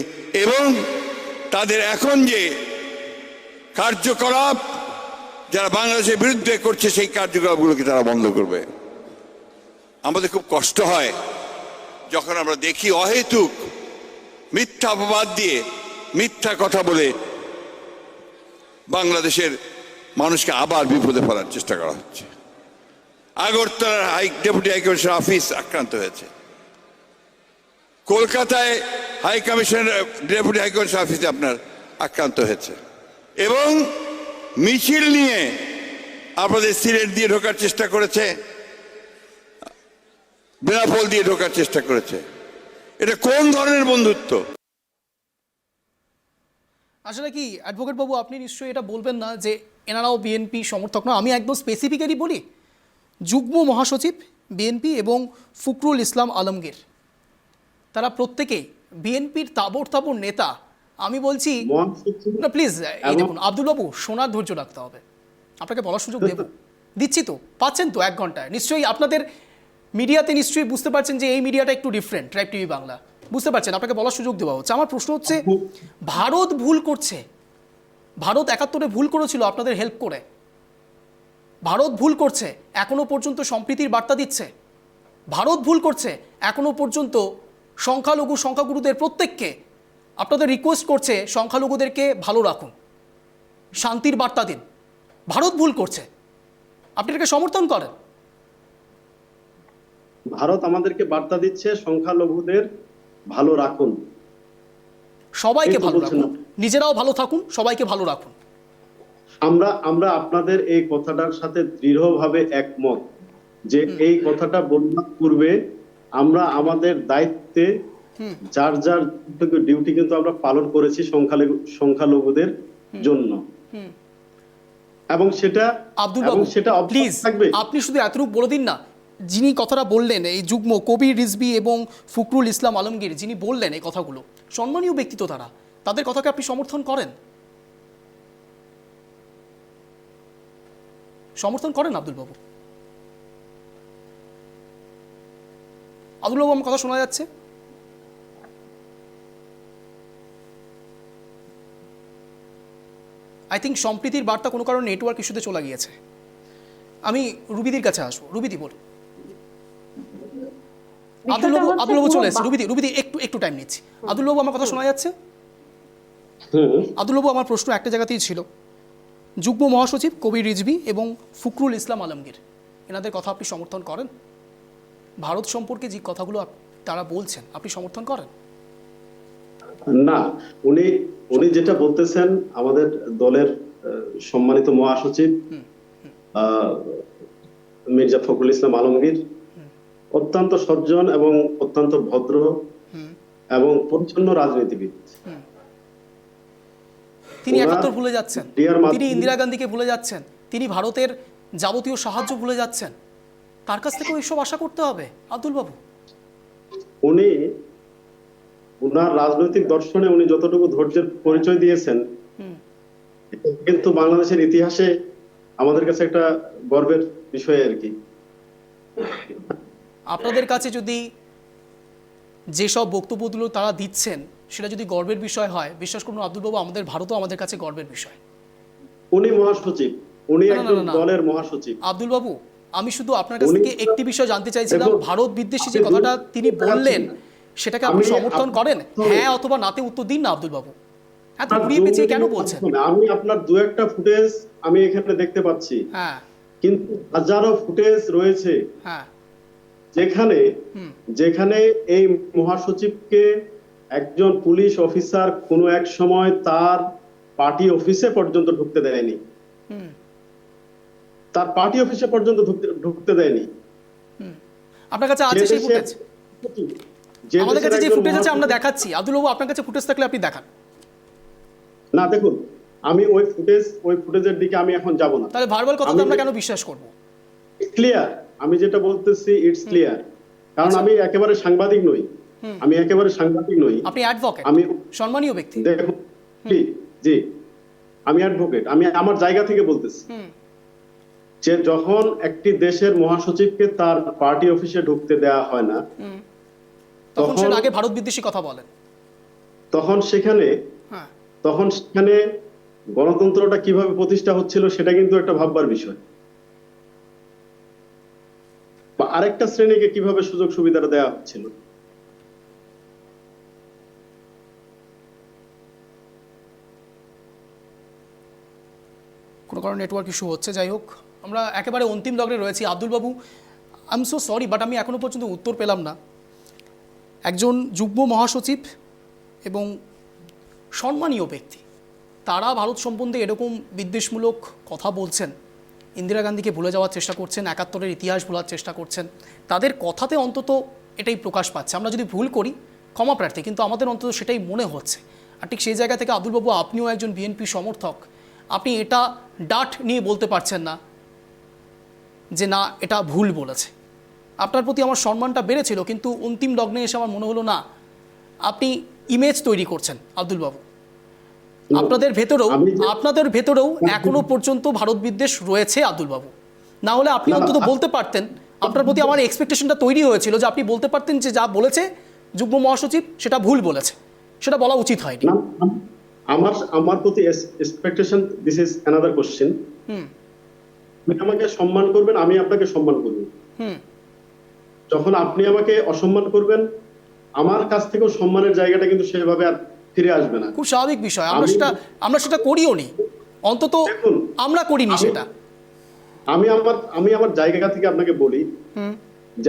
এবং তাদের এখন যে কার্যকলাপ যারা বাংলাদেশের বিরুদ্ধে করছে সেই কার্যকলাপগুলোকে তারা বন্ধ করবে। আমাদের খুব কষ্ট হয় যখন আমরা দেখি অহেতুক মিথ্যা অপবাদ দিয়ে মিথ্যা কথা বলে বাংলাদেশের মানুষকে আবার বিপদে ফেলার চেষ্টা করা হচ্ছে। আগরতলার ডেপুটি হাই কমিশনার অফিস আক্রান্ত হয়েছে, কলকাতায় high commissioner deputy high commissioner অফিসে আপনার আক্রান্ত হয়েছে, এবং মিছিল নিয়ে আপনাদের সিলেট দিয়ে ঢোকার চেষ্টা করেছে, বেনাপোল দিয়ে ঢোকার চেষ্টা করেছে। এটা কোন ধরনের বন্ধুত্ব? আসলে কি অ্যাডভোকেট বাবু, আপনি নিশ্চয়ই এটা বলবেন না যে এনারাও বিএনপি সমর্থক না। আমি একদম স্পেসিফিক্যালি বলি, যুগ্ম মহাসচিব বিএনপি এবং ফখরুল ইসলাম আলমগীর, তারা প্রত্যেকেই বিএনপির তাবড় তাবড় নেতা। আমি বলছি না, প্লিজ এই দেখুন আব্দুল বাবু, শোনার ধৈর্য রাখতে হবে, আপনাকে বলার সুযোগ দেব, দিচ্ছি তো, পাচ্ছেন তো 1 ঘন্টায়। নিশ্চয়ই আপনাদের মিডিয়াতে নিশ্চয়ই বুঝতে পারছেন যে এই মিডিয়াটা একটু ডিফারেন্ট, ট্রাইব টিভি বাংলা, বুঝতে পারছেন, আপনাকে বলার সুযোগ দেওয়া হচ্ছে। আমার প্রশ্ন হচ্ছে, ভারত ভুল করছে, ভারত 71-এ ভুল করেছিল আপনাদের হেল্প করে, ভারত ভুল করছে, এখনো পর্যন্ত সম্প্রীতির বার্তা দিচ্ছে, ভারত ভুল করছে, এখনো পর্যন্ত সংখ্যাগুরুদের প্রত্যেককে আপনাদের রিকোয়েস্ট করছে সংখ্যালঘুদেরকে ভালো রাখুন, শান্তির বার্তা দিন। ভারত ভুল করছে, আপনি এটাকে সমর্থন করেন? ভারত আমাদেরকে বার্তা দিচ্ছে সংখ্যালঘুদের ভালো রাখুন, সবাইকে ভালো রাখুন, নিজেরাও ভালো থাকুন, সবাইকে ভালো রাখুন। আমরা আপনাদের এই কথাটার সাথে দৃঢ়ভাবে একমত যে এই কথাটা বলার পূর্বে আমরা আমাদের দায়িত্বে যার যার ডিউটি কিন্তু আমরা পালন করেছি সংখ্যালঘুদের জন্য, এবং সেটা আব্দুল বাবু প্লিজ আপনি শুধু এতটুকু বলে দিন না, যিনি কথাটা বললেন, এই যুগ্ম কবির রিজভী এবং ফখরুল ইসলাম আলমগীর যিনি বললেন এই কথাগুলো, সম্মানীয় ব্যক্তিত্ব তারা, তাদের কথাকে আপনি সমর্থন করেন? সমর্থন করেন আব্দুল বাবু? আব্দুল বাবু, আমার কথা শোনা যাচ্ছে? আই থিঙ্ক সম্প্রীতির বার্তা কোনো কারণে নেটওয়ার্ক ইস্যুতে চলে গিয়েছে। আমি রুবিদির কাছে আসবো। রুবিদি বলুন। আব্দুল বাবু চলে এসেছে। রুবিদি একটু টাইম নিচ্ছি। আব্দুল বাবু, আমার কথা শোনা যাচ্ছে? আব্দুল বাবু, আমার প্রশ্ন একটা জায়গাতেই ছিল। যুগ্ম মহাসচিব কবির রিজভী এবং ফখরুল ইসলাম আলমগীর, এনাদের কথা আপনি সমর্থন করেন? ভারত সম্পর্কে যে কথাগুলো তারা বলছেন আপনি সমর্থন করেন? না, উনি যেটা বলতেছেন, আমাদের দলের সম্মানিত মহাসচিব মির্জা ফখরুল ইসলাম আলমগীর অত্যন্ত সজ্জন এবং অত্যন্ত ভদ্র এবং পরিচ্ছন্ন রাজনীতিবিদ। তিনি ৭১ ভুলে যাচ্ছেন, তিনি ইন্দিরা গান্ধীকে ভুলে যাচ্ছেন, তিনি ভারতের যাবতীয় সাহায্য ভুলে যাচ্ছেন। তার কাছ থেকেও এইসব আশা করতে হবে আব্দুল বাবু? উনার রাজনৈতিক দর্শনে উনি যতটুকু ধৈর্যের পরিচয় দিয়েছেন, কিন্তু বাংলাদেশের ইতিহাসে আমাদের কাছে একটা গর্বের বিষয় আর কি। আপনাদের কাছে যদি যেসব বক্তব্যগুলো তারা দিচ্ছেন সেটা যদি গর্বের বিষয় হয়, বিশ্বাস করুন আব্দুল বাবু, আমাদের ভারতও আমাদের কাছে গর্বের বিষয়। উনি মহাসচিব, উনি একজন দলের মহাসচিব। আব্দুল বাবু, আমি শুধু আপনার কাছ থেকে একটি বিষয় জানতে চাইছিলাম, ভারত বিদ্বেষী যে কথাটা তিনি বললেন সেটাকে আপনি সমর্থন করেন? হ্যাঁ অথবা নাতে উত্তর দিন না আব্দুল বাবু, এত ঘুরিয়ে পেঁচিয়ে কেন বলছেন? আমি আপনার দু একটা ফুটেজ আমি এখানে দেখতে পাচ্ছি, হ্যাঁ, কিন্তু হাজারো ফুটেজ রয়েছে হ্যাঁ, যেখানে এই মহাসচিবকে একজন পুলিশ অফিসার কোনো এক সময় তার পার্টি অফিসে পর্যন্ত ঢুকতে দেয়নি, তার পার্টি অফিসে পর্যন্ত ঢুকতে দেয়নি। আপনার কাছে আছে সেই ফুটেজ? আমাদের কাছে যে ফুটেজ আছে আমরা দেখাচ্ছি। আব্দুল বাবু, আপনার কাছে ফুটেজ থাকলে আপনি দেখান না। দেখুন, আমি ওই ফুটেজের দিকে আমি এখন যাব না। তাহলে ভার্বাল কথাটা আমরা কেন বিশ্বাস করব? ক্লিয়ার, আমি যেটা বলতেছি ইটস ক্লিয়ার, কারণ আমি একেবারে সাংবাদিক নই, আপনি অ্যাডভোকেট, আমি সম্মানীয় ব্যক্তি। দেখুন, জি আমি অ্যাডভোকেট, আমি আমার জায়গা থেকে বলতেছি যে যখন একটি দেশের মহাসচিবকে তার পার্টি অফিসে ঢুকতে দেওয়া হয় না, তখন সে আগে ভারত বিদ্বেষী কথা বলেন, তখন সেখানে গণতন্ত্রটা কিভাবে প্রতিষ্ঠা হচ্ছিল সেটা কিন্তু একটা ভাববার বিষয়। বা আরেকটা শ্রেণীকে কিভাবে সুযোগ সুবিধাটা দেওয়া হচ্ছিল। কোনো কারণে নেটওয়ার্ক ইস্যু হচ্ছে, যাই হোক, আমরা একেবারে অন্তিম লগ্নে রয়েছি। আব্দুল বাবু, I am so sorry, but আমি এখনো পর্যন্ত উত্তর পেলাম না। একজন যুগ্ম মহাসচিব এবং সম্মানীয় ব্যক্তি, তারা ভারত সম্বন্ধে এরকম বিদ্বেষমূলক কথা বলছেন, ইন্দিরা গান্ধীকে ভুলে যাওয়ার চেষ্টা করছেন, ৭১-এর ইতিহাস ভোলার চেষ্টা করছেন, তাদের কথাতে অন্তত এটাই প্রকাশ পাচ্ছে। আমরা যদি ভুল করি ক্ষমা প্রার্থী, কিন্তু আমাদের অন্তত সেটাই মনে হচ্ছে। আর ঠিক সেই জায়গা থেকে আব্দুল বাবু, আপনিও একজন বিএনপি সমর্থক, আপনি এটা ডাট নিয়ে বলতে পারছেন না যে না এটা ভুল বলেছে। আপনার প্রতি আমার সম্মানটা বেড়েছিল, কিন্তু অন্তিম লগ্নে এসে আমার মনে হলো না, আপনি ইমেজ তৈরি করছেন আব্দুল বাবু। আপনাদের ভেতরেও এখনো পর্যন্ত ভারত বিদ্বেষ রয়েছে আব্দুল বাবু। না হলে আপনি অন্তত বলতে পারতেন, আপনার প্রতি আমার এক্সপেকটেশনটা তৈরি হয়েছিল যে আপনি বলতে পারতেন যে যা বলেছে যুগ্ম মহাসচিব সেটা ভুল বলেছে, সেটা বলা উচিত হয়নি। আমার প্রতি expectation, this is another question. আপনি আমাকে সম্মান করবেন, আমি আপনাকে সম্মান করব। যখন আপনি আমাকে অসম্মান করবেন, আমার কাছ থেকেও সম্মানের জায়গাটা কিন্তু সেভাবে আর ফিরে আসবে না। খুব স্বাভাবিক বিষয়, আমরা সেটা করিও নি, অন্তত আমরা করিনি সেটা। আমি আমার জায়গা থেকে আপনাকে বলি যে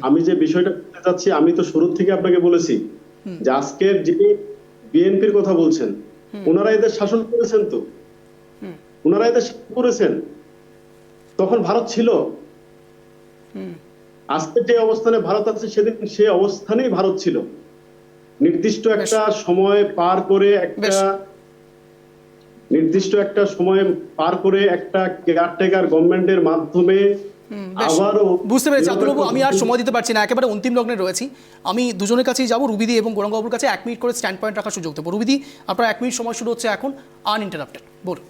আমি যে বিষয়টা বলতে চাচ্ছি, আমি তো শুরু থেকে আপনাকে বলেছি যে আজকের যিনি বিএনপির কথা বলছেন, ওনারা এদের শাসন করেছেন, তো ওনারা এদের শাসন করেছেন, তখন ভারত ছিল। আজকে যে অবস্থানে ভারত আছে, সেদিন সে অবস্থানেই ভারত ছিল। নির্দিষ্ট একটা সময় পার করে একটা কেয়ারটেকার গভর্নমেন্টের মাধ্যমে আবারও বুঝতে পেরেছি আব্দুল বাবু, আমি আর সময় দিতে পারছি না, একেবারে অন্তিম লগ্নে রয়েছি। আমি দুজনের কাছেই যাবো, রুবিদি এবং গৌরাঙ্গবাবুর কাছে 1 মিনিট করে স্ট্যান্ড পয়েন্ট রাখার সুযোগ দেবো। রুবিদি, আপনার 1 মিনিট সময় শুরু হচ্ছে এখন, আনইন্টারাপ্টেড, বলুন।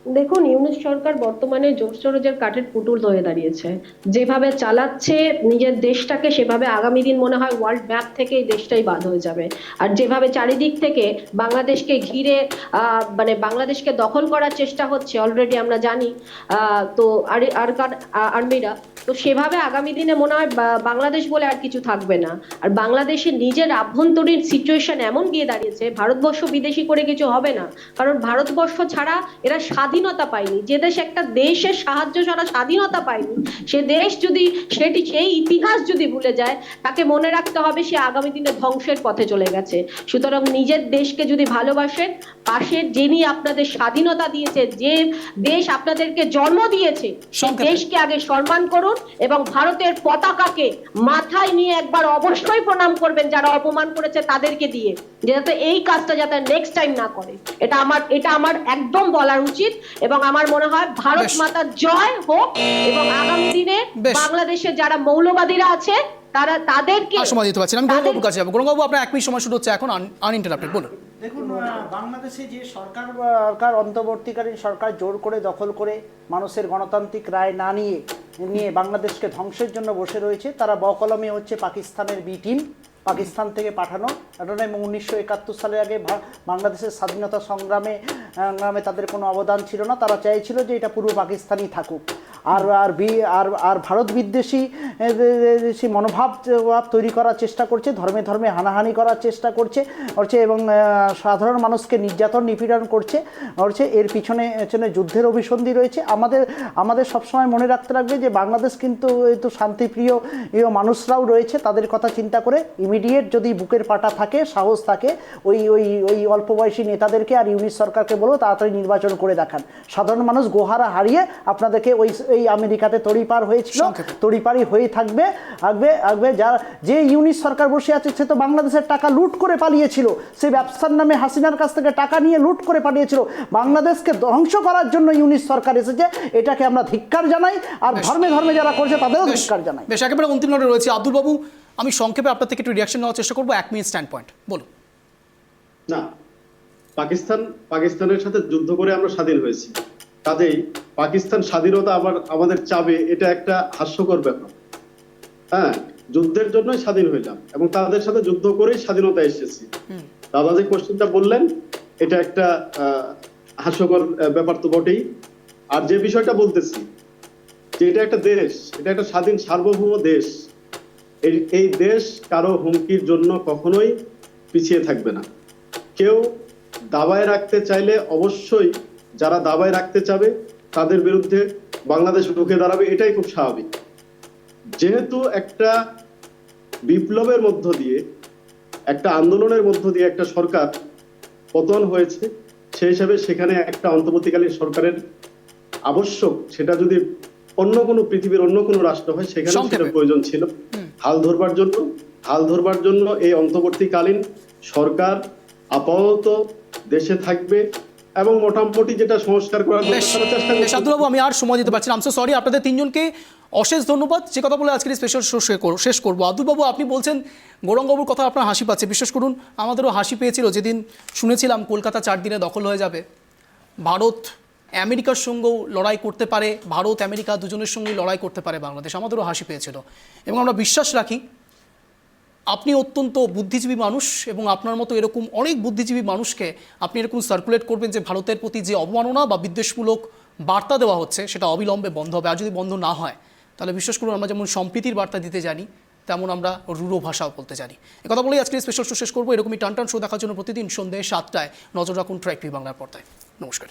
দেখুন, ইউনূস সরকার বর্তমানে জোর-জরজের কাঠের পুতুল হয়ে দাঁড়িয়েছে। যেভাবে চালাচ্ছে নিজের দেশটাকে, সেভাবে আগামী দিন মনে হয় ওয়ার্ল্ড ম্যাপ থেকে এই দেশটাই বাদ হয়ে যাবে। আর যেভাবে চারিদিক থেকে বাংলাদেশকে ঘিরে মানে বাংলাদেশকে দখল করার চেষ্টা হচ্ছে, অলরেডি আমরা জানি। তো আর্মিরা তো সেভাবে আগামী দিনে মনে হয় বাংলাদেশ বলে আর কিছু থাকবে না। আর বাংলাদেশের নিজের আভ্যন্তরীণ সিচুয়েশন এমন গিয়ে দাঁড়িয়েছে, ভারতবর্ষ বিদেশি করে কিছু হবে না, কারণ ভারতবর্ষ ছাড়া এরা স্বাধীনতা পায়নি। যে দেশ একটা দেশের সাহায্য ছাড়া স্বাধীনতা পায়নি, সে দেশ যদি সেই ইতিহাস যদি ভুলে যায়, তাকে মনে রাখতে হবে সে আগামী দিনে ধ্বংসের পথে চলে গেছে। সুতরাং নিজের দেশকে যদি ভালোবাসেন, পাশের যিনি আপনাদের স্বাধীনতা দিয়েছে, যে দেশ আপনাদেরকে জন্ম দিয়েছে, সেই দেশকে আগে সম্মান করুন এবং ভারতের পতাকাকে মাথায় নিয়ে একবার অবশ্যই প্রণাম করবেন যারা অপমান করেছে তাদেরকে দিয়ে, যাতে এই কাজটা যাতে নেক্সট টাইম না করে। এটা আমার একদম বলার উচিত। এবং আমার মনে হয় ভারত মাতার জয় হোক এবং আগামী দিনে বাংলাদেশে যারা মৌলবাদীরা আছে তাদেরকে সময় দিতে পারছি না। আমি গৌরবাবুর কাছে যাবো। গৌরবাবু, আপনার 1 মিনিট সময় শুরু হচ্ছে এখন, আনইন্টারাপ্টেড, বলুন। দেখুন, বাংলাদেশে যে সরকার অন্তর্বর্তীকালীন সরকার জোর করে দখল করে মানুষের গণতান্ত্রিক রায় না নিয়ে বাংলাদেশকে ধ্বংসের জন্য বসে রয়েছে, তারা বকলমে হচ্ছে পাকিস্তানের বি টিম, পাকিস্তান থেকে পাঠানো। এবং 1971 সালের আগে বাংলাদেশের স্বাধীনতা সংগ্রামে তাদের কোনো অবদান ছিল না। তারা চাইছিল যে এটা পূর্ব পাকিস্তানই থাকুক। আর ভারত বিদ্বেষী মনোভাব তৈরি করার চেষ্টা করছে, ধর্মে ধর্মে হানাহানি করার চেষ্টা করছে এবং সাধারণ মানুষকে নির্যাতন নিপীড়ন করছে। এর পিছনে যুদ্ধের অভিসন্ধি রয়েছে। আমাদের সবসময় মনে রাখতে লাগবে যে বাংলাদেশ কিন্তু শান্তিপ্রিয় মানুষরাও রয়েছে, তাদের কথা চিন্তা করে ইমিডিয়েট যদি বুকের পাটা থাকে, সাহস থাকে, ওই অল্প বয়সী নেতাদেরকে আর ইউনিট সরকারকে বলবো তাড়াতাড়ি নির্বাচন করে দেখান। সাধারণ মানুষ গোহারা হারিয়ে আপনাদেরকে এই আমেরিকাতে তড়িপার হয়েছিল, তড়িপারি হয়ে থাকবে। যে ইউনিট সরকার বসে আছে সে তো বাংলাদেশের টাকা লুট করে পালিয়েছিল, সেই ব্যবসার নামে হাসিনার কাছ থেকে টাকা নিয়ে লুট করে পালিয়েছিল। বাংলাদেশকে ধ্বংস করার জন্য ইউনিট সরকার এসেছে, এটাকে আমরা ধিক্কার জানাই। আর ধর্মে ধর্মে যারা করছে তাদেরও ধিক্কার জানাই। বেশ, একেবারে অন্তিম নোটে রয়েছে আব্দুল বাবু, আমি সংক্ষেপে আপনার থেকে একটু রিয়াকশন নেওয়ার চেষ্টা করবো। 1 মিনিট স্ট্যান্ড পয়েন্ট, বলুন। না, পাকিস্তানের সাথে যুদ্ধ করে আমরা স্বাধীন হয়েছি, কাজেই পাকিস্তান স্বাধীনতা আমাদের চাবে, এটা একটা হাস্যকর ব্যাপার। হ্যাঁ, যুদ্ধের জন্যই স্বাধীন হইলাম এবং তাদের সাথে যুদ্ধ করেই স্বাধীনতা এসেছি। দাদা যে কোশ্চেনটা বললেন এটা একটা হাস্যকর ব্যাপার তো বটেই। আর যে বিষয়টা বলতেছি যে এটা একটা দেশ, এটা একটা স্বাধীন সার্বভৌম দেশ, এই দেশ কারো হুমকির জন্য কখনোই পিছিয়ে থাকবে না। কেউ দাবায় রাখতে চাইলে অবশ্যই যারা দাবায় রাখতে চাবে তাদের বিরুদ্ধে বাংলাদেশ রুখে দাঁড়াবে, এটাই খুব স্বাভাবিক। যেহেতু একটা বিপ্লবের মধ্য দিয়ে, একটা আন্দোলনের মধ্য দিয়ে একটা সরকার পতন হয়েছে, সেই হিসাবে সেখানে একটা অন্তর্বর্তীকালীন সরকারের আবশ্যক। সেটা যদি পৃথিবীর অন্য কোনো রাষ্ট্র হয় সেখানে সেটা প্রয়োজন ছিল হাল ধরবার জন্য এই অন্তর্বর্তীকালীন সরকার আপাতত দেশে থাকবে এবং মোটামুটি যেটা সংস্কার করার চেষ্টা করবে। আব্দুল, আমি আর সময় দিতে পারছি না। সরি, আপনাদের তিনজনকে অশেষ ধন্যবাদ। যে কথা বলে আজকের স্পেশাল শো শেষ করবো। আব্দুল বাবু, আপনি বলছেন গৌরঙ্গবাবুর কথা আপনার হাসি পাচ্ছে। বিশ্বাস করুন, আমাদেরও হাসি পেয়েছিল যেদিন শুনেছিলাম কলকাতা 4 দিনে দখল হয়ে যাবে। ভারত আমেরিকার সঙ্গেও লড়াই করতে পারে, ভারত আমেরিকা দুজনের সঙ্গেই লড়াই করতে পারে বাংলাদেশ। আমাদেরও হাসি পেয়েছিল এবং আমরা বিশ্বাস রাখি আপনি অত্যন্ত বুদ্ধিজীবী মানুষ এবং আপনার মতো এরকম অনেক বুদ্ধিজীবী মানুষকে আপনি এরকম সার্কুলেট করবেন যে ভারতের প্রতি যে অবমাননা বা বিদ্বেষমূলক বার্তা দেওয়া হচ্ছে সেটা অবিলম্বে বন্ধ হবে। আর যদি বন্ধ না হয় তাহলে বিশ্বাস করুন, আমরা যেমন সম্প্রীতির বার্তা দিতে জানি তেমন আমরা রূঢ় ভাষাও বলতে জানি। কথা বলেই আজকের স্পেশাল শো শেষ করবো। এরকমই টান শো দেখার জন্য প্রতিদিন সন্ধ্যে 7টায় নজর রাখুন ট্রাইক টিভি বাংলার পর্দায়। নমস্কার।